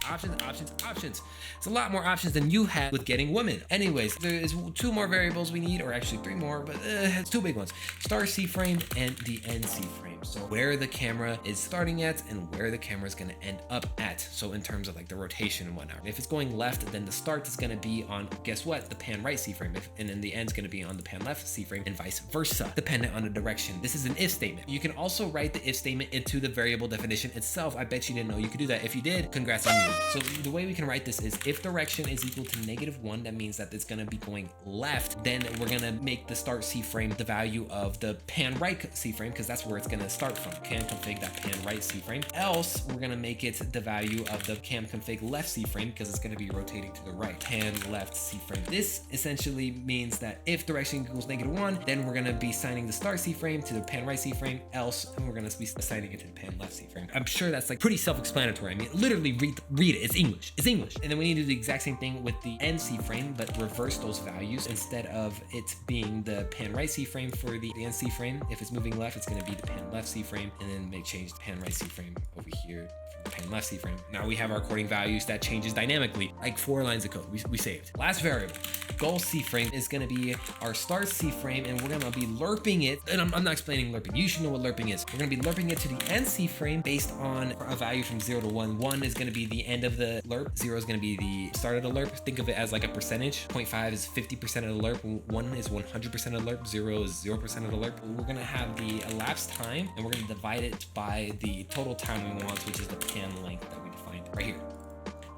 It's a lot more options than you had with getting women. Anyways, there is 2 more variables we need, or actually 3 more, but it's 2 big ones. Star C frame and the end C frame. So where the camera is starting at and where the camera is going to end up at. So in terms of like the rotation and whatnot. If it's going left, then the start is going to be on, guess what? The pan right C-frame. And then the end is going to be on the pan left C-frame and vice versa, dependent on the direction. This is an if statement. You can also write the if statement into the variable definition itself. I bet you didn't know you could do that. If you did, congrats on you. So the way we can write this is if direction is equal to -1, that means that it's going to be going left. Then we're going to make the start C-frame the value of the pan right C-frame, because that's where it's going to start from. Cam config that pan right C-frame. Else we're going to make it the value of the cam config left C-frame, because it's going to be rotating to the right. Pan left C-frame. This essentially means that if direction equals -1, then we're going to be assigning the start C-frame to the pan right C-frame. Else we're going to be assigning it to the pan left C-frame. I'm sure that's like pretty self-explanatory. I mean, literally read it. It's English. It's English. And then we need to do the exact same thing with the end C-frame, but reverse those values. Instead of it being the pan right C-frame for the end C-frame, if it's moving left, it's going to be the pan left C-frame, and then may change the pan right C-frame over here from the pan left C-frame. Now we have our according values that changes dynamically, like 4 lines of code we saved. Last variable, goal C-frame, is going to be our start C-frame, and we're going to be lerping it. And I'm not explaining lerping. You should know what lerping is. We're going to be lerping it to the end C-frame based on a value from 0 to 1. 1 is going to be the end of the lerp. 0 is going to be the start of the lerp. Think of it as like a percentage. 0.5 is 50% of the lerp. 1 is 100% of the lerp. 0 is 0% of the lerp. We're going to have the elapsed time, and we're going to divide it by the total time we want, which is the pan length that we defined right here.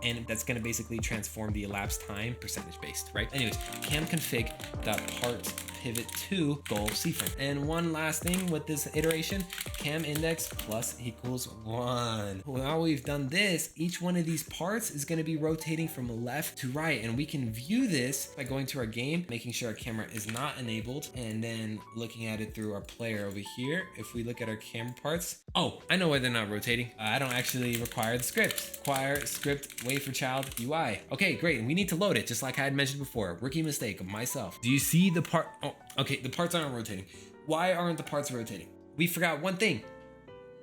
And that's going to basically transform the elapsed time percentage based, right? Anyways, cam config dot part pivot to goal C-frame. And one last thing with this iteration, cam index plus equals 1. Well, now we've done this, each one of these parts is going to be rotating from left to right, and we can view this by going to our game, making sure our camera is not enabled, and then looking at it through our player over here. If we look at our camera parts, oh, I know why they're not rotating. I don't actually require the script. Require script wait for child UI. Okay, great. We need to load it, just like I had mentioned before. Rookie mistake of myself. Do you see the part? Oh, okay, the parts aren't rotating. Why aren't the parts rotating? We forgot one thing.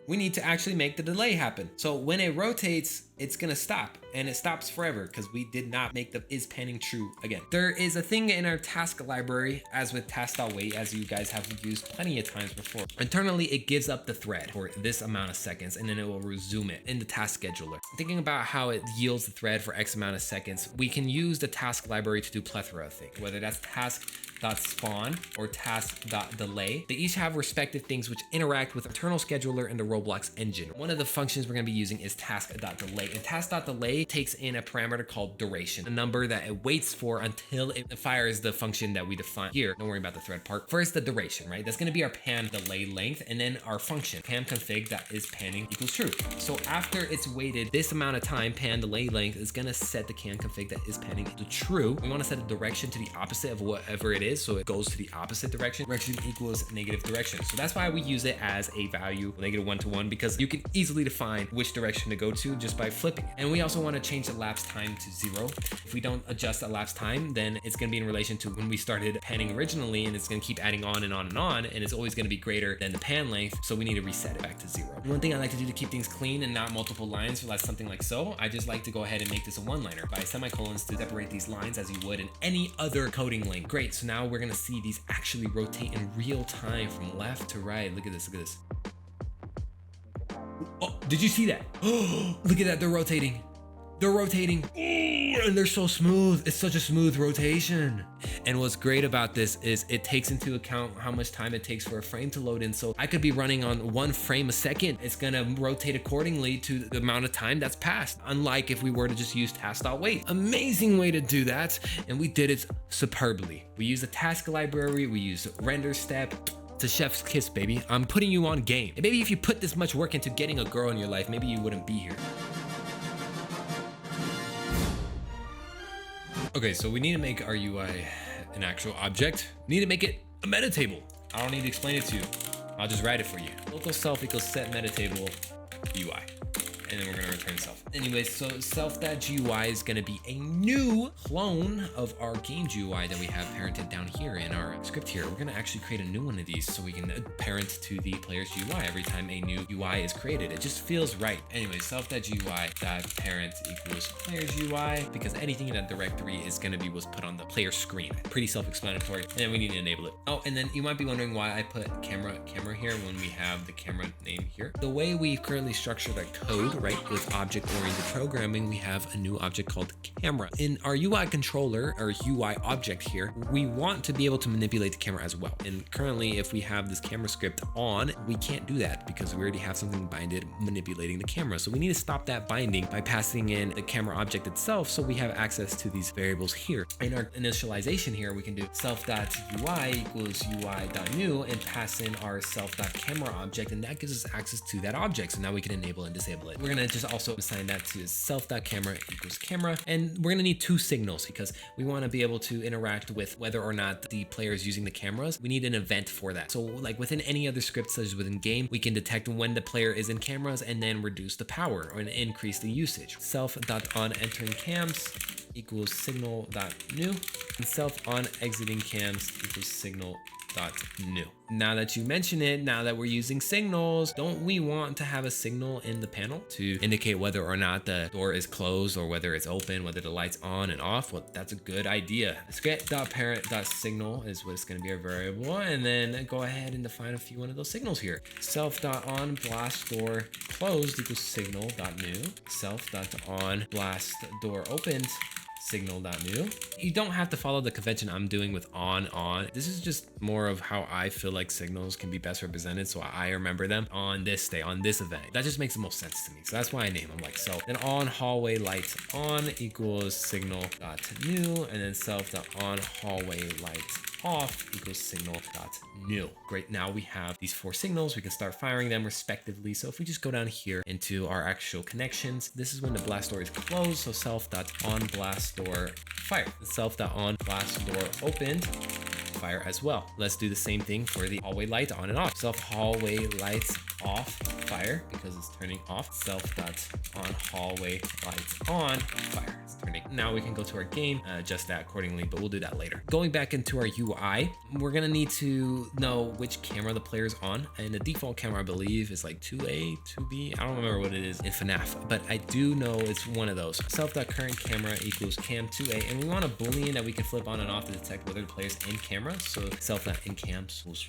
We need to actually make the delay happen. So when it rotates, it's gonna stop, and it stops forever because we did not make the is panning true again. There is a thing in our task library, as with task.wait, as you guys have used plenty of times before. Internally, it gives up the thread for this amount of seconds, and then it will resume it in the task scheduler. Thinking about how it yields the thread for X amount of seconds, we can use the task library to do plethora of things, whether that's task.spawn or task.delay. They each have respective things which interact with the internal scheduler and the Roblox engine. One of the functions we're gonna be using is task.delay. And task.delay takes in a parameter called duration, a number that it waits for until it fires the function that we define here. Don't worry about the thread part. First, the duration, right? That's going to be our pan delay length, and then our function, pan config that is panning equals true. So after it's waited this amount of time, pan delay length is going to set the cam config that is panning to true. We want to set the direction to the opposite of whatever it is, so it goes to the opposite direction. Direction equals negative direction. So that's why we use it as a value -1 to 1, because you can easily define which direction to go to just by flipping it. And we also want to change the elapsed time to 0. If we don't adjust the elapsed time, then it's going to be in relation to when we started panning originally, and it's going to keep adding on and on and on, and it's always going to be greater than the pan length, so we need to reset it back to 0. One thing I like to do to keep things clean and not multiple lines, like something like so, I just like to go ahead and make this a one-liner by semicolons to separate these lines as you would in any other coding link. Great, so now we're going to see these actually rotate in real time from left to right. Look at this, look at this. Oh, did you see that? Oh, look at that, they're rotating. They're rotating. Ooh, and they're so smooth. It's such a smooth rotation. And what's great about this is it takes into account how much time it takes for a frame to load in. So I could be running on 1 frame a second. It's gonna rotate accordingly to the amount of time that's passed. Unlike if we were to just use task.wait. Amazing way to do that. And we did it superbly. We use the task library. We use render step. It's a chef's kiss, baby. I'm putting you on game. And maybe if you put this much work into getting a girl in your life, maybe you wouldn't be here. Okay, so we need to make our UI an actual object. We need to make it a meta table. I don't need to explain it to you. I'll just write it for you. Local self equals set meta table UI. and then we're gonna return self. Anyways, so self.gui is gonna be a new clone of our game GUI that we have parented down here in our script here. We're gonna actually create a new one of these so we can parent to the player's GUI every time a new UI is created. It just feels right. Anyways, self.gui.parent equals player's UI, because anything in that directory is gonna be what's put on the player screen. Pretty self-explanatory. And then we need to enable it. Oh, and then you might be wondering why I put camera here when we have the camera name here. The way we currently structure the code, right, with object-oriented programming, we have a new object called camera. In our UI controller or UI object here, we want to be able to manipulate the camera as well. And currently, if we have this camera script on, we can't do that because we already have something binded manipulating the camera. So we need to stop that binding by passing in the camera object itself so we have access to these variables here. In our initialization here, we can do self.ui equals ui.new and pass in our self.camera object, and that gives us access to that object. So now we can enable and disable it. We're gonna just also assign that to self.camera equals camera, and we're gonna need two signals because we want to be able to interact with whether or not the player is using the cameras. We need an event for that. So like within any other script such as within game, we can detect when the player is in cameras and then reduce the power or increase the usage. Self.on entering cams equals signal.new, and self.on exiting cams equals signal.new. Now that you mention it, now that we're using signals, don't we want to have a signal in the panel to indicate whether or not the door is closed or whether it's open, whether the light's on and off? Well, that's a good idea. Script.parent.signal is what it's going to be a variable, and then go ahead and define a few one of those signals here. Self.on blast door closed equals signal.new. Self.on blast door opened signal.new. You don't have to follow the convention I'm doing with on. This is just more of how I feel like signals can be best represented, so I remember them on this day, on this event. That just makes the most sense to me. So that's why I name them like so. Then on hallway light on equals signal.new, and then self.on hallway light off equals signal.new. Great, now we have these four signals. We can start firing them respectively. So if we just go down here into our actual connections, this is when the blast door is closed. So self.on blast door fire. Self.on blast door opened, fire as well. Let's do the same thing for the hallway light on and off. Self hallway lights off, fire, because it's turning off. Self.on hallway lights on, fire, it's turning. Now we can go to our game, adjust that accordingly, but we'll do that later. Going back into our UI, we're gonna need to know which camera the player's on, and the default camera I believe is like 2A, 2B, I don't remember what it is in FNAF, but I do know it's one of those. Self.current camera equals cam 2A, and we want a boolean that we can flip on and off to detect whether the player's in camera, so self.in-cams equals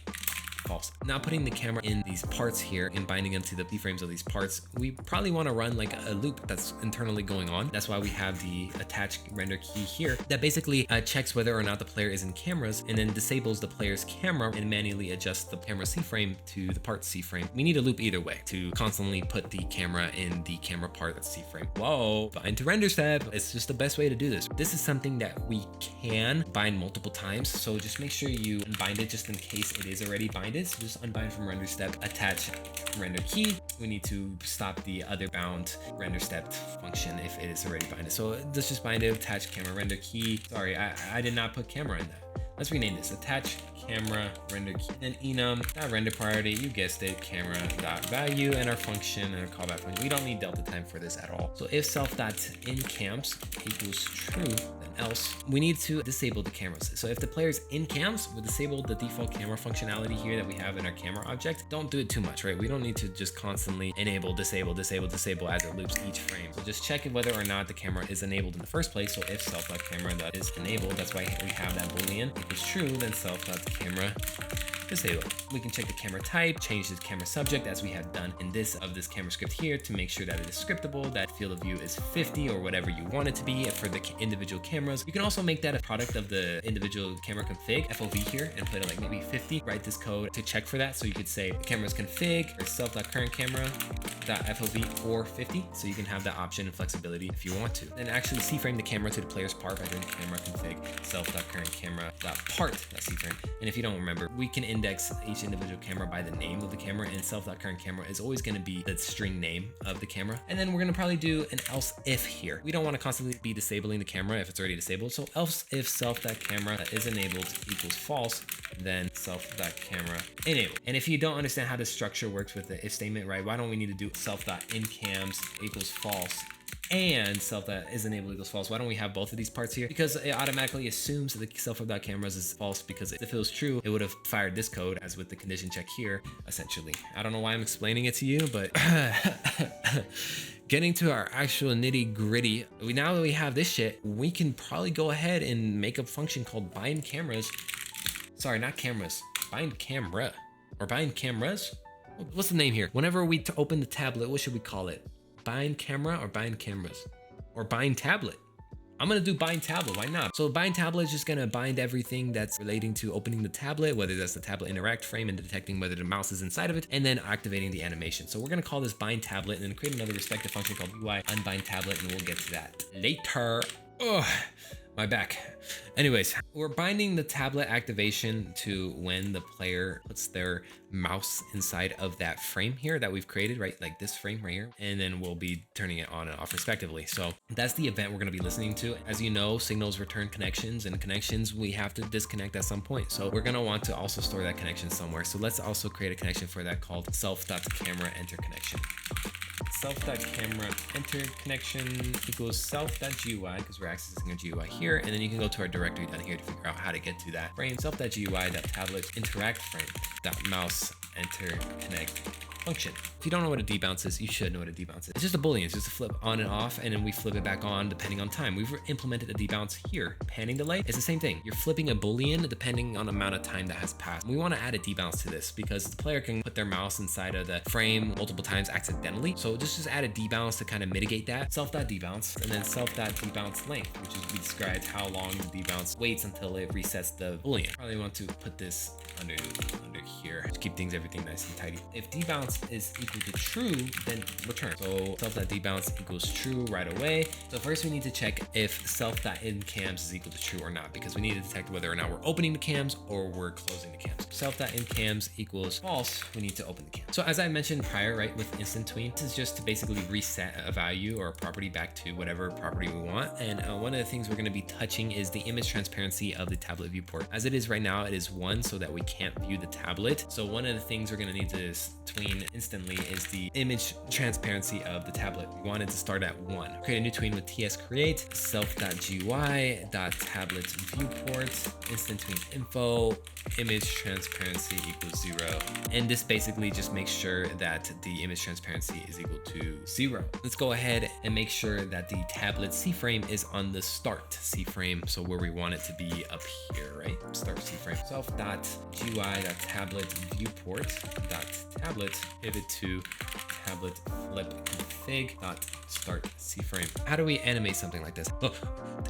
false. Now putting the camera in these parts here and binding them to the keyframes of these parts, we probably want to run like a loop that's internally going on. That's why we have the attached render key here that basically checks whether or not the player is in cameras and then disables the player's camera and manually adjusts the camera C-frame to the part C-frame. We need a loop either way to constantly put the camera in the camera part that's C-frame. Whoa, bind to render step. It's just the best way to do this. This is something that we can bind multiple times, so just make sure you unbind it just in case it is already binded. So just unbind from render step, attach render key. We need to stop the other bound render step function if it is already binded. So let's just bind it, attach camera render key. Sorry, I did not put camera in that. Let's rename this, attach camera render key and enum render priority, you guessed it, camera dot value, and our function and our callback function. We don't need delta time for this at all. So if self.in-cams equals true, then else, we need to disable the cameras. So if the player's in cams, we'll disable the default camera functionality here that we have in our camera object. Don't do it too much, right? We don't need to just constantly enable, disable, disable, disable as it loops each frame. So just check whether or not the camera is enabled in the first place. So if self.camera that is enabled, that's why we have that boolean. If it's true, then self.camera disable. We can check the camera type, change the camera subject as we have done in this camera script here to make sure that it is scriptable, that field of view is 50 or whatever you want it to be for the individual cameras. You can also make that a product of the individual camera config, FOV here, and put it like maybe 50. Write this code to check for that. So you could say camera's config or self.current camera.fov or 50. So you can have that option and flexibility if you want to. And actually C-frame the camera to the player's part by doing camera config self.current camera.part.cframe. And if you don't remember, we can index each individual camera by the name of the camera, and self.current camera is always going to be the string name of the camera. And then we're going to probably do an else if here. We don't want to constantly be disabling the camera if it's already disabled. So else if self.camera is enabled equals false, then self.camera enabled. And if you don't understand how this structure works with the if statement, right, why don't we need to do self.incams equals false and self that is enabled equals false? Why don't we have both of these parts here? Because it automatically assumes that the self.cameras is false, because if it was true, it would have fired this code as with the condition check here, essentially. I don't know why I'm explaining it to you, but getting to our actual nitty gritty, now that we have this shit, we can probably go ahead and make a function called bind cameras. Sorry, not cameras, bind camera or bind cameras. What's the name here? Whenever we open the tablet, what should we call it? Bind camera or bind cameras or bind tablet? I'm gonna do bind tablet, why not? So bind tablet is just gonna bind everything that's relating to opening the tablet, whether that's the tablet interact frame and detecting whether the mouse is inside of it, and then activating the animation. So we're gonna call this bind tablet and then create another respective function called UI unbind tablet, and we'll get to that later. Ugh. My back. Anyways, we're binding the tablet activation to when the player puts their mouse inside of that frame here that we've created, right? Like this frame right here. And then we'll be turning it on and off respectively. So that's the event we're going to be listening to. As you know, signals return connections, and connections we have to disconnect at some point. So we're going to want to also store that connection somewhere. So let's also create a connection for that called self.camera enter connection. Self.camera enter connection equals self.gui, because we're accessing a GUI here, and then you can go to our directory down here to figure out how to get to that frame. Self.gui.tablet interact frame.mouse enter connect function. If you don't know what a debounce is, you should know what a debounce is. It's just a boolean. It's just a flip on and off, and then we flip it back on depending on time. We've implemented a debounce here. Panning delay is the same thing. You're flipping a boolean depending on the amount of time that has passed. We want to add a debounce to this because the player can put their mouse inside of the frame multiple times accidentally. So just add a debounce to kind of mitigate that. Self.debounce, and then self.debounce length, which is describes how long the debounce waits until it resets the boolean. Probably want to put this under here to keep everything nice and tidy. If debounce is equal to true, then return. So self.debounce equals true right away. So first we need to check if self.incams is equal to true or not, because we need to detect whether or not we're opening the cams or we're closing the cams. Self.incams equals false, we need to open the cam. So as I mentioned prior, right, with instant tween, this is just to basically reset a value or a property back to whatever property we want. And one of the things we're going to be touching is the image transparency of the tablet viewport. As it is right now, it is 1, so that we can't view the tablet. So one of the things we're going to need to tween instantly is the image transparency of the tablet. We want it to start at 1. Create a new tween with tscreate self.gui.tablet viewport instant tween info image transparency equals 0. And this basically just makes sure that the image transparency is equal to 0. Let's go ahead and make sure that the tablet C frame is on the start C frame. So where we want it to be up here, right? Start C frame. Self.gui.tablet viewport.tablet pivot to tablet flip config dot start C frame. How do we animate something like this? Oh,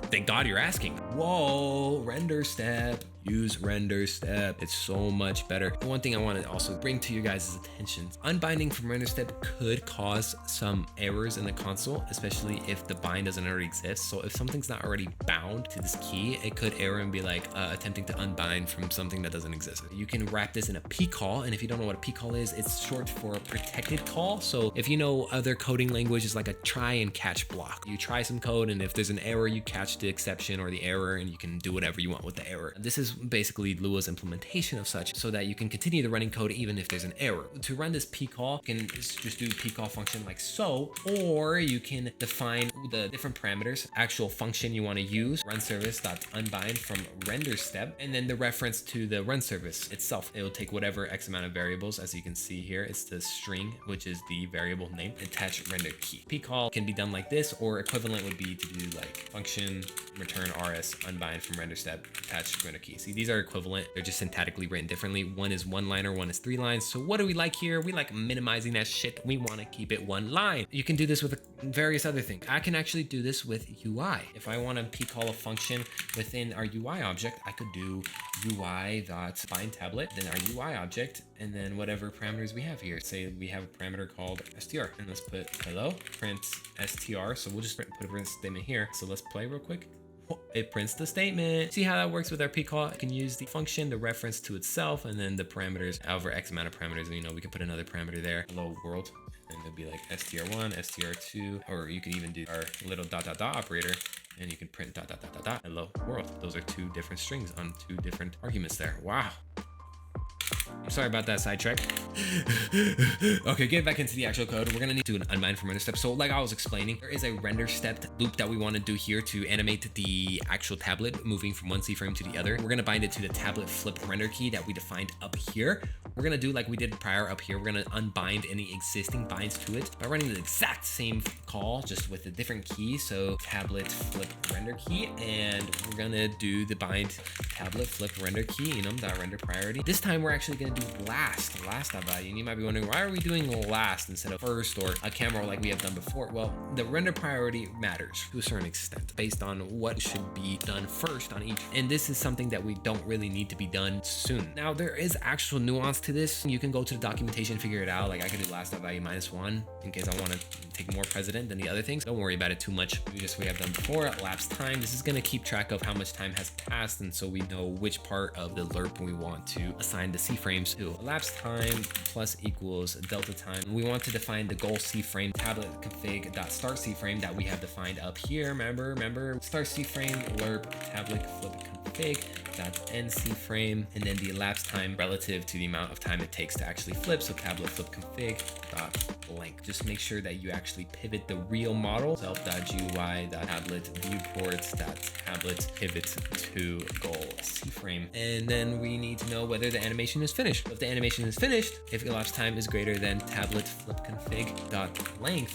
thank God you're asking. Whoa, render step. Use render step. It's so much better. One thing I want to also bring to you guys' attention, unbinding from render step could cause some errors in the console, especially if the bind doesn't already exist. So if something's not already bound to this key, it could error and be like attempting to unbind from something that doesn't exist. You can wrap this in a P call, and if you don't know what a P call is, it's short for a protected call. So if you know other coding language is like a try and catch block. You try some code, and if there's an error, you catch the exception or the error, and you can do whatever you want with the error. This is basically Lua's implementation of such, so that you can continue the running code even if there's an error. To run this P call, you can just do P call function like so, or you can define the different parameters, actual function you want to use, run service.unbind from render step, and then the reference to the run service itself. It will take whatever X amount of variables. As you can see here, it's the string, which is the variable name, attach render key. P call can be done like this, or equivalent would be to do like function return rs unbind from render step attach render key. See, these are equivalent. They're just syntactically written differently. One is one liner, one is 3 lines. So what do we like here? We like minimizing that shit. We want to keep it 1 line. You can do this with various other things. I can actually do this with UI. If I want to P call a function within our UI object, I could do UI.bind tablet, then our UI object, and then whatever parameters we have here. Say we have a parameter called str, and let's put hello, print str. So we'll just put a print statement here. So let's play real quick. it prints the statement. See how that works with our pcall? You can use the function, the reference to itself, and then the parameters over X amount of parameters. You know, we can put another parameter there, hello world, and it'll be like str1, str2, or you could even do our little dot dot dot operator, and you can print dot dot dot dot dot hello world. Those are 2 different strings on 2 different arguments there. Wow. I'm sorry about that sidetrack. Okay, get back into the actual code. We're gonna need to do an unbind from render step. So like I was explaining, there is a render step loop that we want to do here to animate the actual tablet moving from one C-frame to the other. We're gonna bind it to the tablet flip render key that we defined up here. We're gonna do like we did prior up here. We're gonna unbind any existing binds to it by running the exact same call, just with a different key. So tablet flip render key, and we're gonna do the bind tablet flip render key enum.render priority. This time we're actually gonna do last value, and you might be wondering, why are we doing last instead of first or a camera like we have done before? Well, the render priority matters to a certain extent based on what should be done first on each, and this is something that we don't really need to be done soon. Now there is actual nuance to this. You can go to the documentation and figure it out. Like I could do last value -1 in case I want to take more precedent than the other things. Don't worry about it too much. We have done before. Elapsed time, this is going to keep track of how much time has passed, and so we know which part of the lerp we want to assign the C-frames to. Elapsed time plus equals delta time. We want to define the goal C-frame tablet config dot start C-frame that we have defined up here. Remember start C-frame lerp tablet flip config dot end C-frame, and then the elapsed time relative to the amount of time it takes to actually flip. So tablet flip config dot length. Just make sure that you actually pivot the real model self.gui.tablet viewports.tablet pivot to goal C-frame, and then we need to know whether the animation is finished. If the animation is finished, if elapsed time is greater than tablet flip config dot length,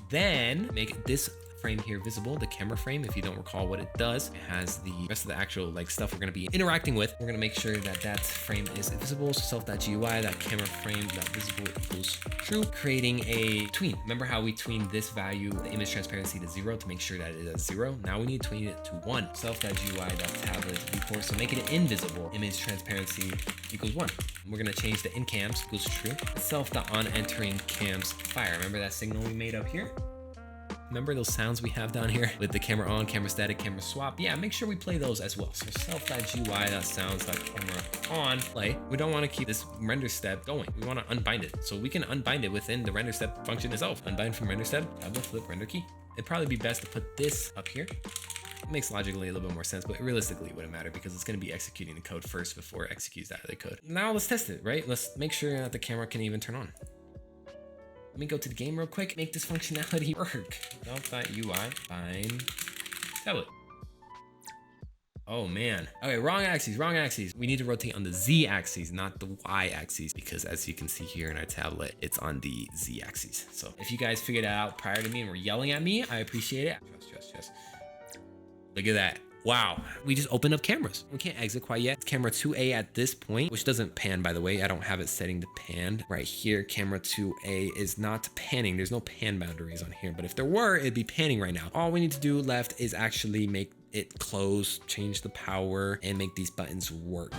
then make this frame here visible, the camera frame. If you don't recall what it does, it has the rest of the actual like stuff we're going to be interacting with. We're going to make sure that that frame is visible. So self.gui.camera frame visible equals true, creating a tween. Remember how we tweened this value, the image transparency, to 0 to make sure that it is 0. Now we need to tween it to 1. Self.gui.tablet viewport, so make it invisible, image transparency equals 1. We're going to change the in cams equals true. Self.on entering cams fire. Remember that signal we made up here? Remember those sounds we have down here with the camera on, camera static, camera swap? Yeah, make sure we play those as well. So self.gui.sounds.camera on play. We don't want to keep this render step going. We want to unbind it. So we can unbind it within the render step function itself. Unbind from render step, tablet flip render key. It'd probably be best to put this up here. It makes logically a little bit more sense, but realistically it wouldn't matter because it's going to be executing the code first before it executes that other code. Now let's test it, right? Let's make sure that the camera can even turn on. Let me go to the game real quick, make this functionality work. Self.ui bind tablet. Oh man. Okay, wrong axis. We need to rotate on the Z axis, not the Y axis, because as you can see here in our tablet, it's on the Z axis. So if you guys figured it out prior to me and were yelling at me, I appreciate it. Just. Look at that. Wow, we just opened up cameras. We can't exit quite yet. It's camera 2A at this point, which doesn't pan, by the way. I don't have it setting to pan. Right here, camera 2A is not panning. There's no pan boundaries on here, but if there were, it'd be panning right now. All we need to do left is actually make it close, change the power, and make these buttons work.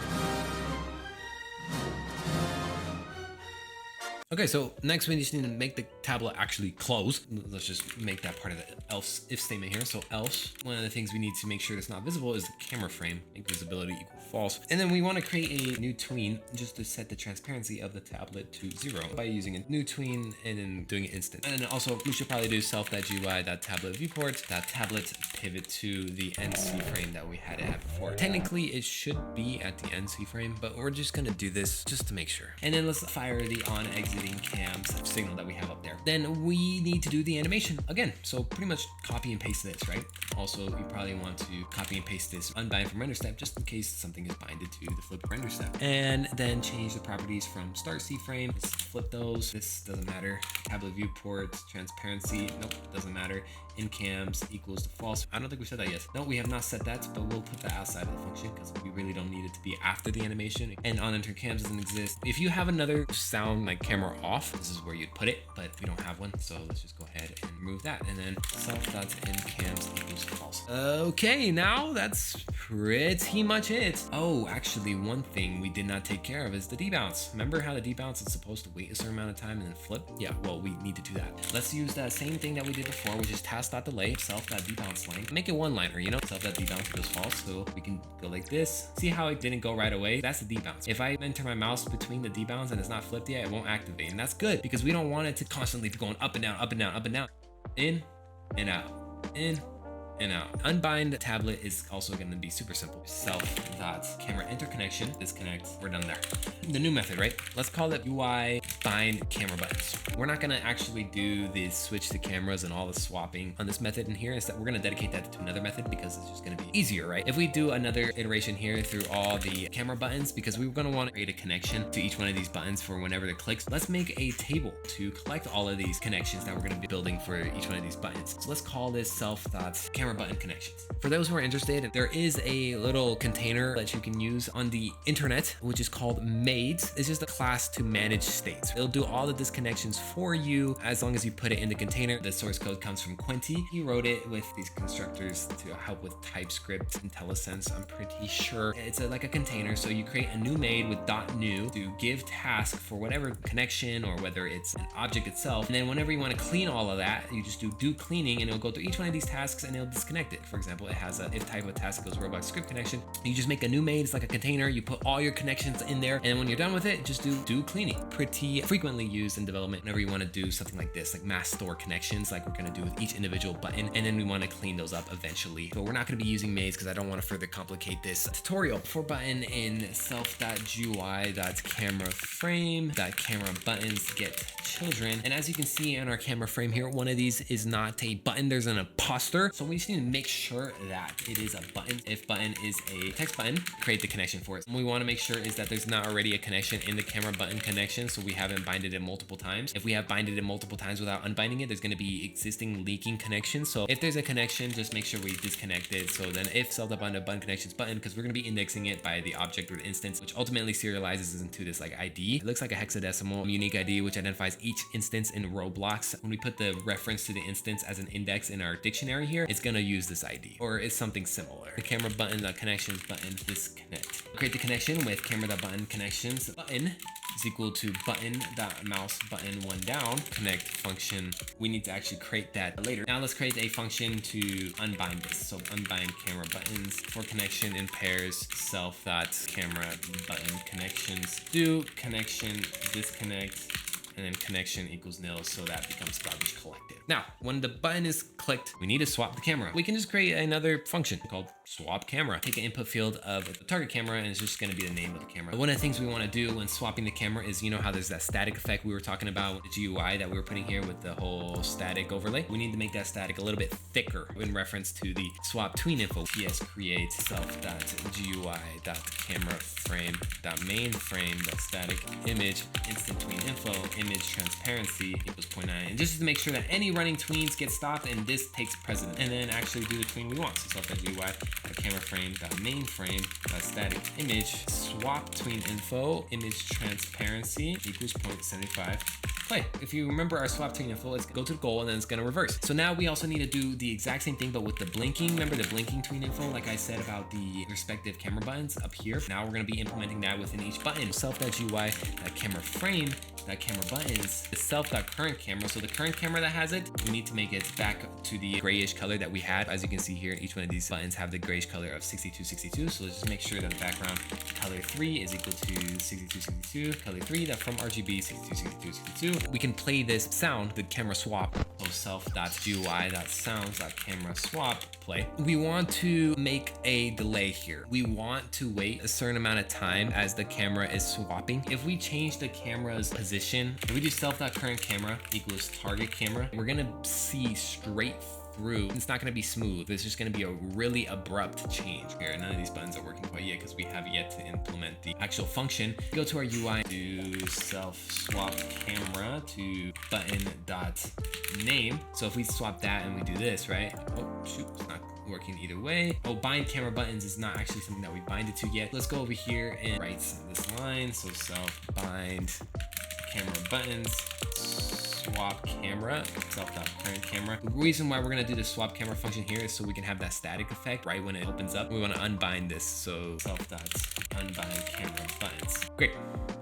Okay, so next we just need to make the tablet actually close. Let's just make that part of the else if statement here. So else, one of the things we need to make sure it's not visible is the camera frame. Make visibility equal false. And then we want to create a new tween just to set the transparency of the tablet to 0 by using a new tween and then doing it instant. And then also we should probably do self.gui.tablet viewport.tablet pivot to the end C frame that we had it at before. Technically it should be at the end C frame, but we're just gonna do this just to make sure. And then let's fire the on exiting cams signal that we have up there. Then we need to do the animation again. So pretty much copy and paste this, right? Also, you probably want to copy and paste this unbind from render step just in case something is binded to the flip render step. And then change the properties from start C frame. Let's flip those. This doesn't matter. Tablet viewport, transparency. Nope, doesn't matter. In cams equals to false. I don't think we said that yet. No, we have not set that, but we'll put that outside of the function because we really don't need it to be after the animation. And on enter cams doesn't exist. If you have another sound like camera camera off. This is where you'd put it, but we don't have one, so let's just go ahead and remove that. And then self.inCams equals false. Okay, now that's pretty much it. Oh, actually, one thing we did not take care of is the debounce. Remember how the debounce is supposed to wait a certain amount of time and then flip? Yeah, well, we need to do that. Let's use that same thing that we did before, which is task.delay, self.debounce length. Make it one-liner, you know? Self.debounce equals false, so we can go like this. See how it didn't go right away? That's the debounce. If I enter my mouse between the debounce and it's not flipped yet, it won't activate. And that's good because we don't want it to constantly be going up and down, up and down, up and down, in and out, in and out. Unbind tablet is also going to be super simple. Self.camera interconnection, disconnect, we're done there. The new method, right? Let's call it UI bind camera buttons. We're not going to actually do the switch to cameras and all the swapping on this method in here. Instead, we're going to dedicate that to another method because it's just going to be easier, right? If we do another iteration here through all the camera buttons, because we're going to want to create a connection to each one of these buttons for whenever they're clicked, let's make a table to collect all of these connections that we're going to be building for each one of these buttons. So let's call this self.camera button connections. For those who are interested, there is a little container that you can use on the internet, which is called Maids. It's just a class to manage states. It'll do all the disconnections for you as long as you put it in the container. The source code comes from Quinty. He wrote it with these constructors to help with TypeScript, IntelliSense. I'm pretty sure it's like a container. So you create a new maid with .new to give task for whatever connection or whether it's an object itself. And then whenever you want to clean all of that, you just do cleaning and it'll go through each one of these tasks and it'll disconnect it. For example, it has a if type of task goes Roblox script connection. You just make a new maid. It's like a container. You put all your connections in there. And when you're done with it, just do cleaning. Pretty frequently used in development whenever you want to do something like this, like mass store connections, like we're going to do with each individual button. And then we want to clean those up eventually. So we're not going to be using maids because I don't want to further complicate this tutorial. For button in self.gui.camera.frame.camera buttons get children. And as you can see in our camera frame here, one of these is not a button. There's an imposter. So we just need to make sure that it is a button. If button is a text button, create the connection for it. What we want to make sure is that there's not already a connection in the camera button connection, so we haven't binded it multiple times. If we have binded it multiple times without unbinding it, there's going to be existing leaking connections. So if there's a connection, just make sure we disconnect it. So then if self.bind button connections button, because we're going to be indexing it by the object or the instance, which ultimately serializes into this like ID. It looks like a hexadecimal unique ID, which identifies each instance in Roblox. When we put the reference to the instance as an index in our dictionary here, it's going to use this ID or it's something similar. The camera button connections button disconnect. Create the connection with camera.button connections button is equal to button.mouse button one down connect function. We need to actually create that later. Now let's create a function to unbind this. So unbind camera buttons for connection in pairs self.camera button connections do connection disconnect and then connection equals nil, so that becomes garbage collected. Now, when the button is clicked, we need to swap the camera. We can just create another function called swap camera. Take an input field of the target camera and it's just gonna be the name of the camera. One of the things we wanna do when swapping the camera is, you know how there's that static effect we were talking about with the GUI that we were putting here with the whole static overlay? We need to make that static a little bit thicker in reference to the swap tween info. PS create self.gui.camera.frame.mainFrame.static image instant tween info image transparency equals 0.9. And just to make sure that any running tweens get stopped and this takes precedent, and then actually do the tween we want. So self.gui.camera.frame.static image swap tween info image transparency equals 0.75. Play. If you remember our swap tween info, let's go to the goal and then it's gonna reverse. So now we also need to do the exact same thing, but with the blinking. Remember the blinking tween info, like I said about the respective camera buttons up here. Now we're gonna be implementing that within each button. Self.gui.camera.frame.camera buttons is self.current camera. So the current camera that has it, we need to make it back to the grayish color that we had. As you can see here, each one of these buttons have the grayish color of 6262. So let's just make sure that the background color 3 is equal to 6262. Color 3 that from RGB 6262. We can play this sound, the camera swap. So self.gui.sounds.camera swap play. We want to make a delay here. We want to wait a certain amount of time as the camera is swapping. If we change the camera's position, if we do self.current camera equals target camera, we're gonna see straight through. It's not going to be smooth. It's just going to be a really abrupt change here. None of these buttons are working quite yet because we have yet to implement the actual function. Go to our UI, do self swap camera to button.name. So if we swap that and we do this, right? Oh shoot, it's not working either way. Oh, bind camera buttons is not actually something that we bind it to yet. Let's go over here and write this line. So self bind camera buttons, swap camera, self.current camera. The reason why we're gonna do the swap camera function here is so we can have that static effect right when it opens up. We want to unbind this, so self.unbind camera buttons. Great.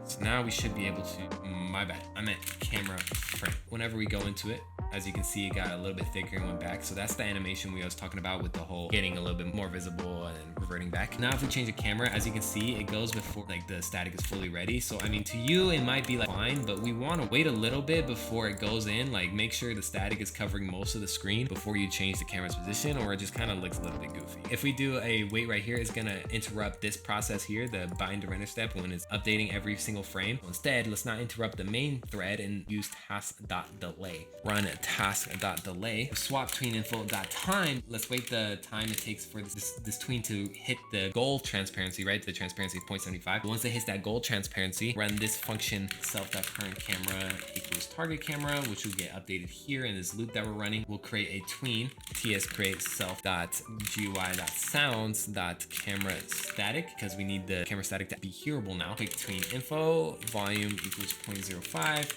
So now we should be able to, my bad, I meant camera frame. Whenever we go into it, as you can see, it got a little bit thicker and went back. So that's the animation we was talking about with the whole getting a little bit more visible and then reverting back. Now if we change the camera, as you can see, it goes before like the static is fully ready. So I mean, to you it might be like fine, but we want to wait a little bit before it goes in. Like make sure the static is covering most of the screen before you change the camera's position, or it just kind of looks a little bit goofy. If we do a wait right here, it's gonna interrupt this process here, the bind to render step, when it's updating every single frame. So instead, let's not interrupt the main thread and use task.delay. Run task.delay. Swap tween info.time. Let's wait the time it takes for this tween to hit the goal transparency, right? The transparency is 0.75. Once it hits that goal transparency, run this function self.current camera equals target camera, which will get updated here in this loop that we're running. We'll create a tween, ts create self.gui.sounds.camera static, because we need the camera static to be hearable now. Click tween info, volume equals 0.05.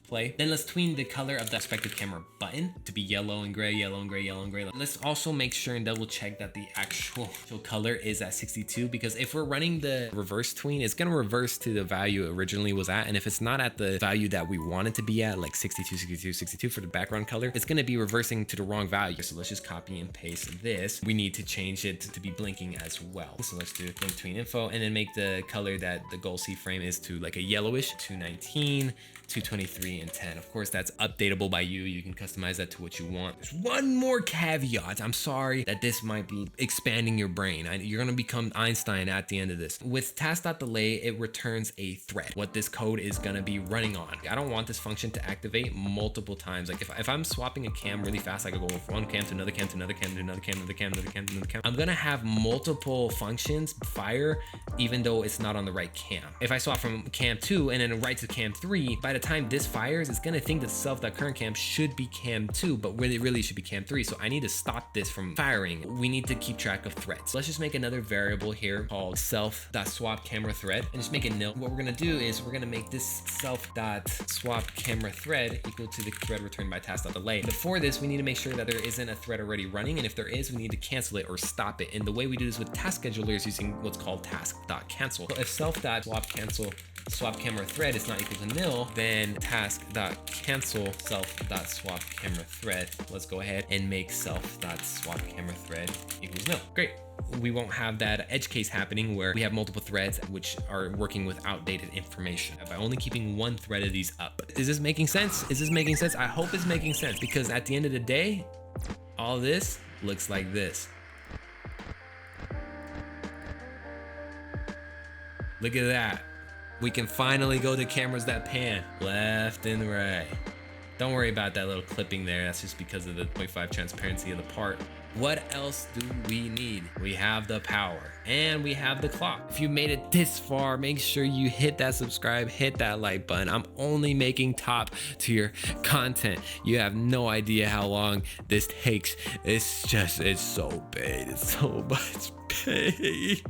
Play. Then let's tween the color of the respective camera button to be yellow and gray, yellow and gray, yellow and gray. Let's also make sure and double check that the actual color is at 62, because if we're running the reverse tween, it's gonna reverse to the value it originally was at. And if it's not at the value that we want it to be at, like 62, 62, 62 for the background color, it's gonna be reversing to the wrong value. So let's just copy and paste this. We need to change it to be blinking as well. So let's do blink tween info and then make the color that the goal C frame is to like a yellowish, 219, 223, and 10. Of course, that's updatable by you. You can customize that to what you want. There's one more caveat. I'm sorry that this might be expanding your brain. You're gonna become Einstein at the end of this. With task.delay, it returns a thread, what this code is gonna be running on. I don't want this function to activate multiple times. Like if I'm swapping a cam really fast, I could go from one cam to another cam to another cam to another cam, another cam, another cam, another cam. I'm gonna have multiple functions fire even though it's not on the right cam. If I swap from cam 2 and then right to cam 3, by the time this fires, it's gonna think that self.current cam should be cam 2, but really should be cam 3. So I need to stop this from firing. We need to keep track of threads. Let's just make another variable here called self.swap camera thread and just make it nil. What we're gonna do is we're gonna make this self.swap camera thread equal to the thread returned by task.delay. Before this, we need to make sure that there isn't a thread already running, and if there is, we need to cancel it or stop it. And the way we do this with task scheduler is using what's called task.cancel. So if self.swap cancel swap camera thread is not equal to nil, then task.cancel self.swap camera thread. Let's go ahead and make self.swap camera thread equals nil. Great. We won't have that edge case happening where we have multiple threads which are working with outdated information by only keeping one thread of these up. Is this making sense? Is this making sense? I hope it's making sense, because at the end of the day, all this looks like this. Look at that. We can finally go to cameras that pan left and right. Don't worry about that little clipping there. That's just because of the 0.5 transparency of the part. What else do we need? We have the power and we have the clock. If you made it this far, make sure you hit that subscribe, hit that like button. I'm only making top tier content. You have no idea how long this takes. It's so paid. It's so much paid.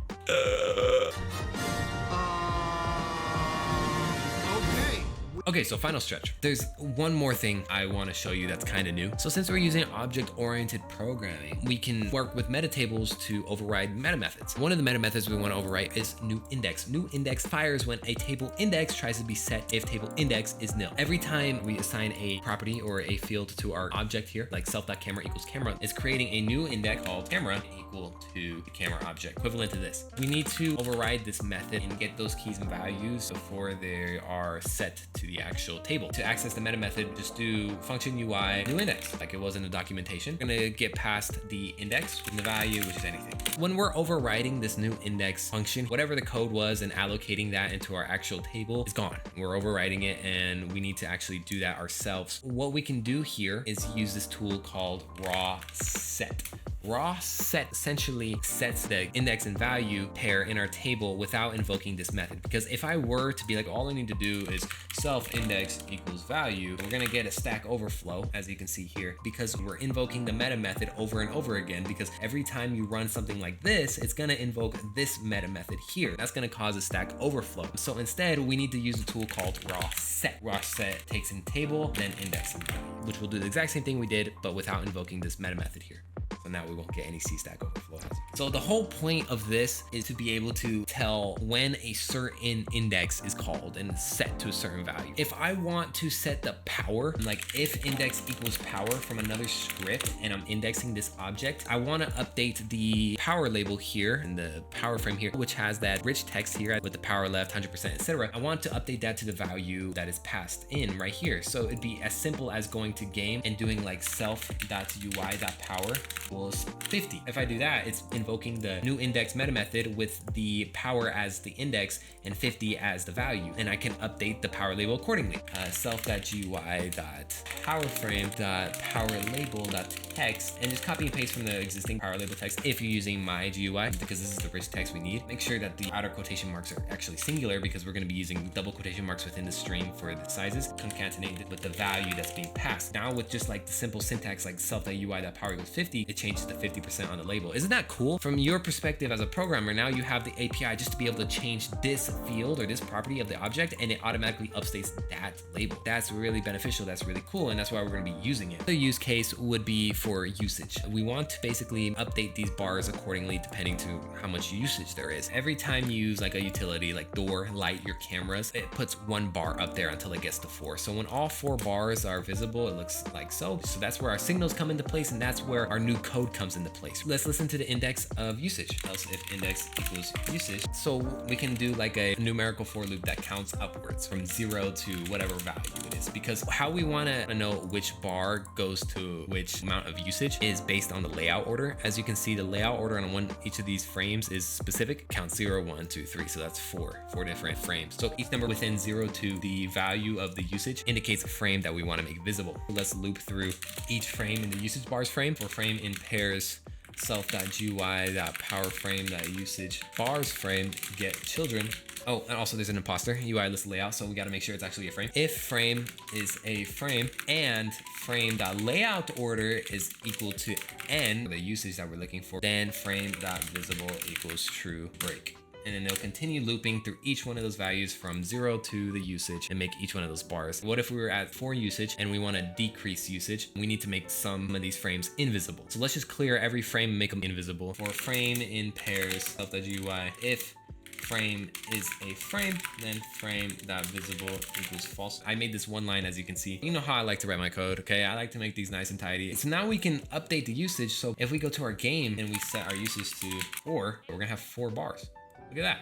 Okay, so final stretch. There's one more thing I want to show you that's kind of new. So since we're using object-oriented programming, we can work with meta tables to override meta methods. One of the meta methods we want to overwrite is new index. New index fires when a table index tries to be set if table index is nil. Every time we assign a property or a field to our object here, like self.camera equals camera, it's creating a new index called camera equal to the camera object, equivalent to this. We need to override this method and get those keys and values before they are set to the actual table. To access the meta method, just do function UI new index like it was in the documentation. We're gonna get past the index and the value, which is anything. When we're overriding this new index function, whatever the code was and allocating that into our actual table is gone. We're overriding it and we need to actually do that ourselves. What we can do here is use this tool called raw set. raw set essentially sets the index and value pair in our table without invoking this method. Because if I were to be like, all I need to do is self index equals value, we're gonna get a Stack Overflow, as you can see here, because we're invoking the meta method over and over again, because every time you run something like this, it's gonna invoke this meta method here. That's gonna cause a Stack Overflow. So instead, we need to use a tool called raw set. Raw set takes in table, then index and value, which will do the exact same thing we did, but without invoking this meta method here. So now we won't get any Stack Overflow. So the whole point of this is to be able to tell when a certain index is called and set to a certain value. If I want to set the power, like if index equals power from another script and I'm indexing this object, I want to update the power label here in the power frame here, which has that rich text here with the power left 100%, etc. I want to update that to the value that is passed in right here. So it'd be as simple as going to game and doing like self.ui.power equals 50. If I do that, it's invoking the new index meta method with the power as the index and 50 as the value, and I can update the power label accordingly. Self.gui.powerLabel.text, and just copy and paste from the existing power label text if you're using my GUI, because this is the rich text we need. Make sure that the outer quotation marks are actually singular, because we're going to be using double quotation marks within the string for the sizes, concatenated with the value that's being passed. Now with just like the simple syntax like self.ui.power equals 50, it changes to 50% on the label. Isn't that cool? From your perspective as a programmer, now you have the API just to be able to change this field or this property of the object, and it automatically updates that label. That's really beneficial. That's really cool, and that's why we're going to be using it. The use case would be for usage. We want to basically update these bars accordingly depending to how much usage there is. Every time you use like a utility like door, light, your cameras, it puts 1 bar up there until it gets to 4. So when all 4 bars are visible, it looks like so. So that's where our signals come into place, and that's where our new code comes into place. Let's listen to the index of usage. Else if index equals usage. So we can do like a numerical for loop that counts upwards from 0 to whatever value it is, because how we want to know which bar goes to which amount of usage is based on the layout order. As you can see, the layout order on each of these frames is specific. Count 0, 1, 2, 3. So that's 4 different frames. So each number within 0 to the value of the usage indicates a frame that we want to make visible. Let's loop through each frame in the usage bars frame. For frame in pairs, self.gui.powerFrame.usage bars frame get children. Oh, and also there's an imposter, UI list layout, so we got to make sure it's actually a frame. If frame is a frame and frame.layout order is equal to n, the usage that we're looking for, then frame.visible equals true break. And then it'll continue looping through each one of those values from 0 to the usage and make each one of those bars. What if we were at 4 usage and we want to decrease usage? We need to make some of these frames invisible. So let's just clear every frame and make them invisible. For frame in pairs, self.gui, if frame is a frame, then frame.visible equals false. I made this one line, as you can see. You know how I like to write my code, okay? I like to make these nice and tidy. So now we can update the usage. So if we go to our game and we set our usage to 4, we're gonna have 4 bars. Look at that.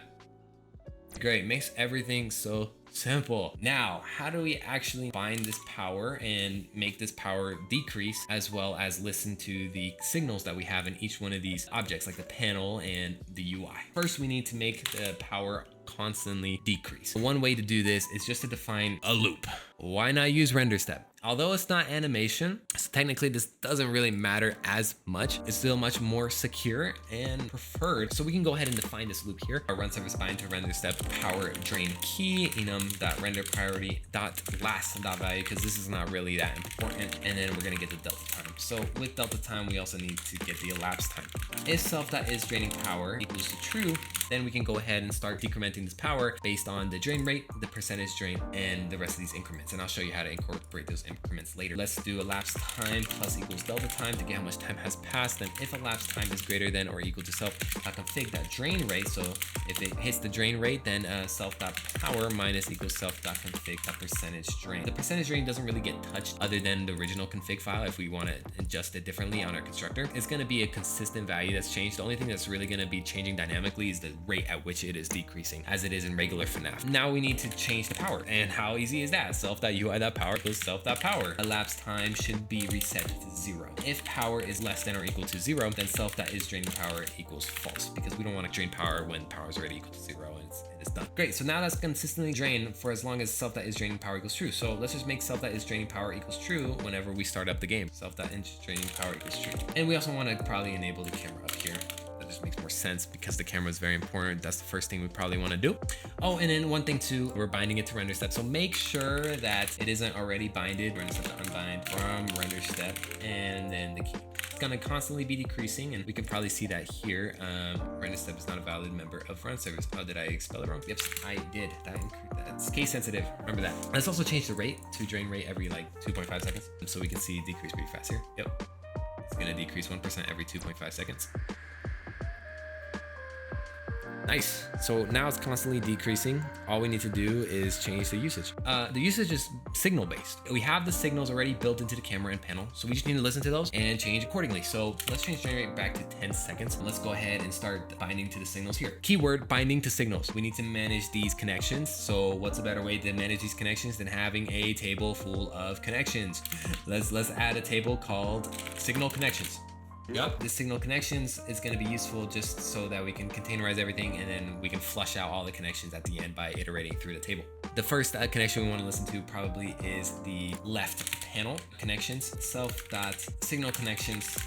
Great, makes everything so simple. Now, how do we actually bind this power and make this power decrease, as well as listen to the signals that we have in each one of these objects, like the panel and the UI? First, we need to make the power constantly decrease. One way to do this is just to define a loop. Why not use render step? Although it's not animation, so technically this doesn't really matter as much. It's still much more secure and preferred. So we can go ahead and define this loop here. Our run service bind to render step power drain key enum.render priority .last .value, because this is not really that important. And then we're gonna get the delta time. So with delta time, we also need to get the elapsed time. If self.is draining power equals to true, then we can go ahead and start decrementing this power based on the drain rate, the percentage drain, and the rest of these increments. And I'll show you how to incorporate those increments later. Let's do elapsed time plus equals delta time to get how much time has passed. Then if elapsed time is greater than or equal to self.config that drain rate, so if it hits the drain rate, then self.power minus equals self.config that percentage drain. The percentage drain doesn't really get touched other than the original config file. If we want to adjust it differently on our constructor, it's going to be a consistent value that's changed. The only thing that's really going to be changing dynamically is the rate at which it is decreasing as it is in regular FNAF. Now we need to change the power. And how easy is that? Self.ui.power equals self.power. Elapsed time should be reset to 0. If power is less than or equal to 0, then self.isDrainingPower equals false, because we don't want to drain power when power is already equal to 0 and it's done. Great, so now that's consistently drained for as long as self.isDrainingPower equals true. So let's just make self.isDrainingPower equals true whenever we start up the game. Self.isDrainingPower equals true. And we also want to probably enable the camera up here. That just makes more sense because the camera is very important. That's the first thing we probably want to do. Oh, and then one thing too, we're binding it to render step. So make sure that it isn't already binded. We're going to set the unbind from render step, and then the key. It's going to constantly be decreasing, and we can probably see that here. Render step is not a valid member of run service. Oh, did I spell it wrong? Yep, I did. That's case sensitive. Remember that. Let's also change the rate to drain rate every like 2.5 seconds, so we can see it decrease pretty fast here. Yep, it's going to decrease 1% every 2.5 seconds. Nice. So now it's constantly decreasing. All we need to do is change the usage. The usage is signal based. We have the signals already built into the camera and panel, so we just need to listen to those and change accordingly. So let's change drain rate back to 10 seconds. Let's go ahead and start binding to the signals here. Keyword, binding to signals. We need to manage these connections. So what's a better way to manage these connections than having a table full of connections? Let's add a table called signal connections. Yep, this signal connections is going to be useful just so that we can containerize everything, and then we can flush out all the connections at the end by iterating through the table. The first connection we want to listen to probably is the left panel connections. Self.signal connections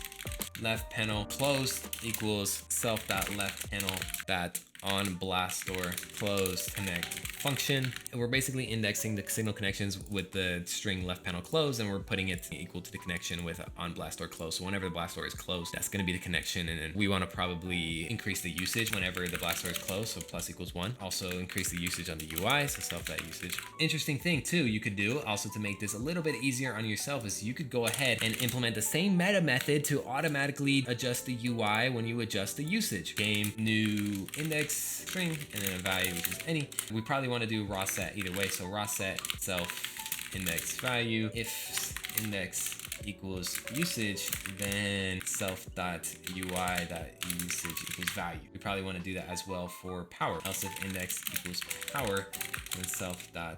left panel closed equals self.left panel that on blast door closed connect function. And we're basically indexing the signal connections with the string left panel closed, and we're putting it equal to the connection with on blast door closed. So whenever the blast door is closed, that's going to be the connection, and then we want to probably increase the usage whenever the blast door is closed, so plus equals 1. Also increase the usage on the UI, so self.usage. Interesting thing too you could do also to make this a little bit easier on yourself is you could go ahead and implement the same meta method to automatically adjust the UI when you adjust the usage. Game new index string and then a value which is any. We probably want to do raw set either way, so raw set self index value. If index equals usage, then self.ui.usage equals value. We probably want to do that as well for power. Else if index equals power, then self.ui.power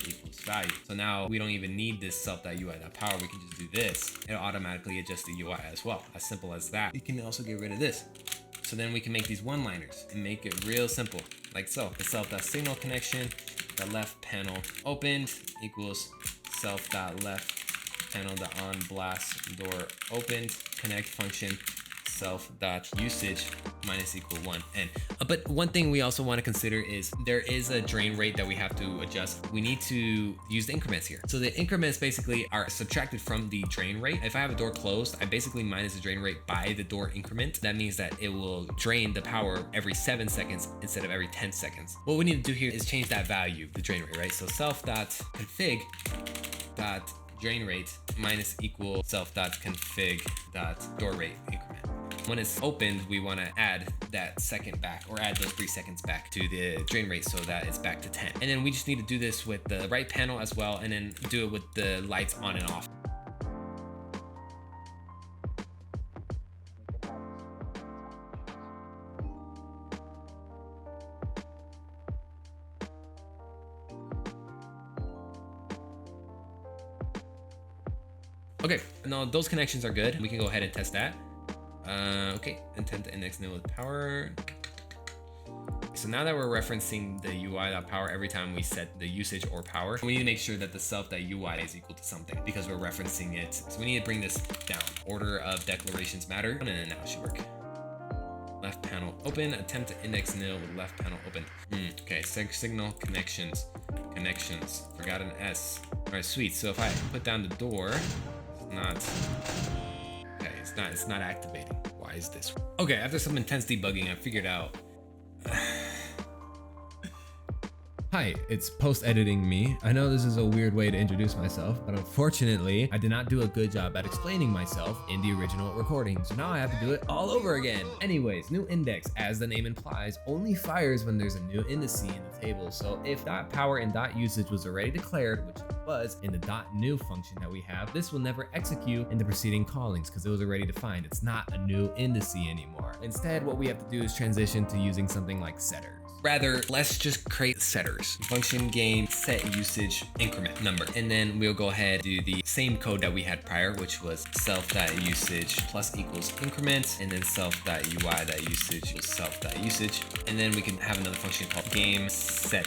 equals value. So now we don't even need this self.ui.power. We can just do this. It'll automatically adjust the UI as well. As simple as that. You can also get rid of this. So then we can make these one-liners and make it real simple, like so. The self.signal connection, the left panel opened equals self.left panel, the on blast door opened connect function self.usage minus equal 1 n. But one thing we also want to consider is there is a drain rate that we have to adjust. We need to use the increments here. So the increments basically are subtracted from the drain rate. If I have a door closed, I basically minus the drain rate by the door increment. That means that it will drain the power every 7 seconds instead of every 10 seconds. What we need to do here is change that value, the drain rate, right? So self.config.drain rate minus equal self.config.door rate increment. When it's opened, we want to add that second back, or add those 3 seconds back to the drain rate so that it's back to 10. And then we just need to do this with the right panel as well, and then do it with the lights on and off. Okay, now those connections are good. We can go ahead and test that. Okay, intent to index nil with power. So now that we're referencing the UI.power every time we set the usage or power, we need to make sure that the self.ui is equal to something because we're referencing it. So we need to bring this down. Order of declarations matter, and then now it should work. Left panel open, attempt to index nil with left panel open. Okay, signal connections, forgot an S. All right, sweet. So if I put down the door, it's not activating. Why is this? Okay, after some intense debugging, I figured out Hi, it's post-editing me. I know this is a weird way to introduce myself, but unfortunately, I did not do a good job at explaining myself in the original recording, so now I have to do it all over again. Anyways, new index, as the name implies, only fires when there's a new indice in the table. So if .power and .usage was already declared, which it was in the .new function that we have, this will never execute in the preceding callings because it was already defined. It's not a new indice anymore. Instead, what we have to do is transition to using something like setters. Rather, let's just create setters. Function game set usage increment number. And then we'll go ahead and do the same code that we had prior, which was self.usage plus equals increment, and then self.ui.usage equals self.usage. And then we can have another function called game set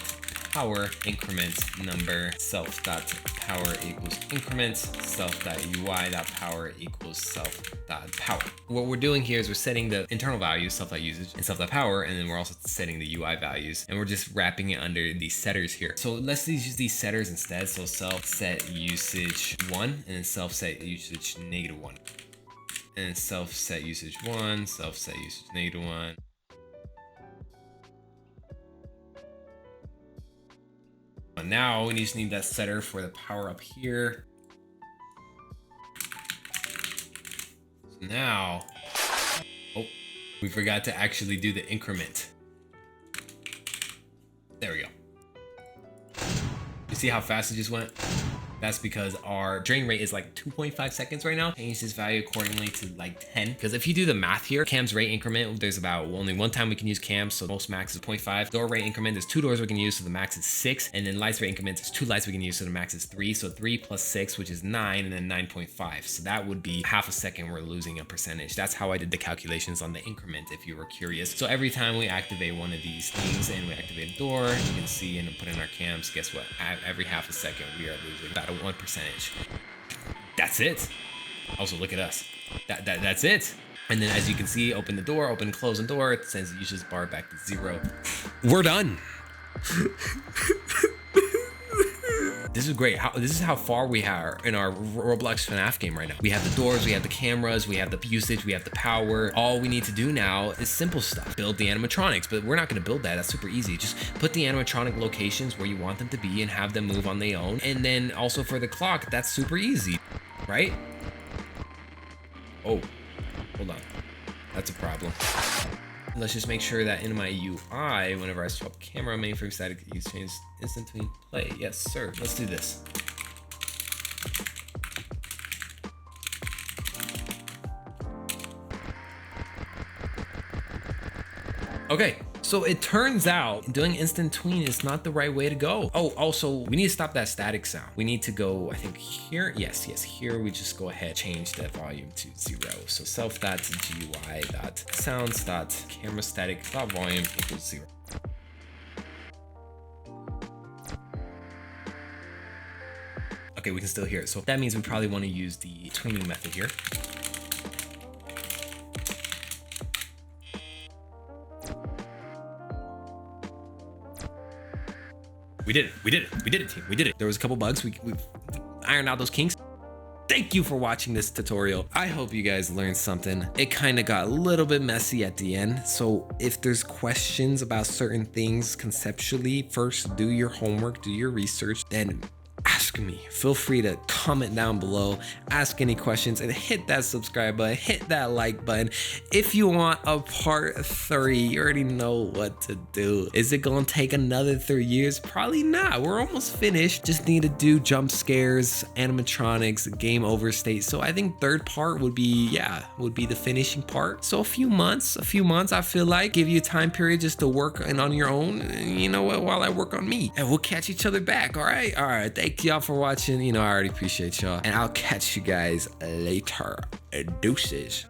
power increment number self.power equals increment self.ui.power equals self.power. What we're doing here is we're setting the internal values self.usage and self.power, and then we're also setting the UI values, and we're just wrapping it under these setters here. So let's use these setters instead. So self set usage 1 and then self set usage -1, and then self set usage 1, self set usage -1. Now we just need that setter for the power up here. So now, oh, we forgot to actually do the increment. There we go. You see how fast it just went? That's because our drain rate is like 2.5 seconds right now. Change this value accordingly to like 10. Because if you do the math here, cam's rate increment, there's about only one time we can use cams, so most max is 0.5. Door rate increment, there's 2 doors we can use, so the max is 6. And then lights rate increment, there's 2 lights we can use, so the max is 3. So 3 plus 6, which is 9, and then 9.5. So that would be half a second we're losing a percentage. That's how I did the calculations on the increment, if you were curious. So every time we activate one of these things and we activate a door, you can see and put in our cams, guess what? Every half a second we are losing about a 1%. That's it. Also, look at us. That's it. And then as you can see, open the door, open and close the door, it sends the usage bar back to 0. We're done. This is great. This is how far we are in our Roblox FNAF game right now. We have the doors, we have the cameras, we have the usage, we have the power. All we need to do now is simple stuff. Build the animatronics, but we're not gonna build that. That's super easy. Just put the animatronic locations where you want them to be and have them move on their own. And then also for the clock, that's super easy, right? Oh, hold on. That's a problem. Let's just make sure that in my UI, whenever I swap camera, mainframe static use change instant tween play. Yes, sir. Let's do this. Okay, so it turns out doing instant tween is not the right way to go. Oh, also, we need to stop that static sound. We need to go, I think here, yes, here we just go ahead, change that volume to 0. So self.gui.sounds.camera static.volume equals 0. Okay, we can still hear it. So that means we probably want to use the tweening method here. We did it, team, we did it. There was a couple bugs, we ironed out those kinks. Thank you for watching this tutorial. I hope you guys learned something. It kind of got a little bit messy at the end. So if there's questions about certain things conceptually, first do your homework, do your research, then ask me. Feel free to comment down below, ask any questions, and hit that subscribe button, hit that like button. If you want a part 3, you already know what to do. Is it gonna take another 3 years? Probably not. We're almost finished. Just need to do jump scares, animatronics, game over state. So I think third part would be the finishing part. So a few months, I feel like, give you a time period just to work on your own, you know what, while I work on me. And we'll catch each other back, all right? All right, thank y'all for watching. You know, I already appreciate y'all. And I'll catch you guys later. Deuces.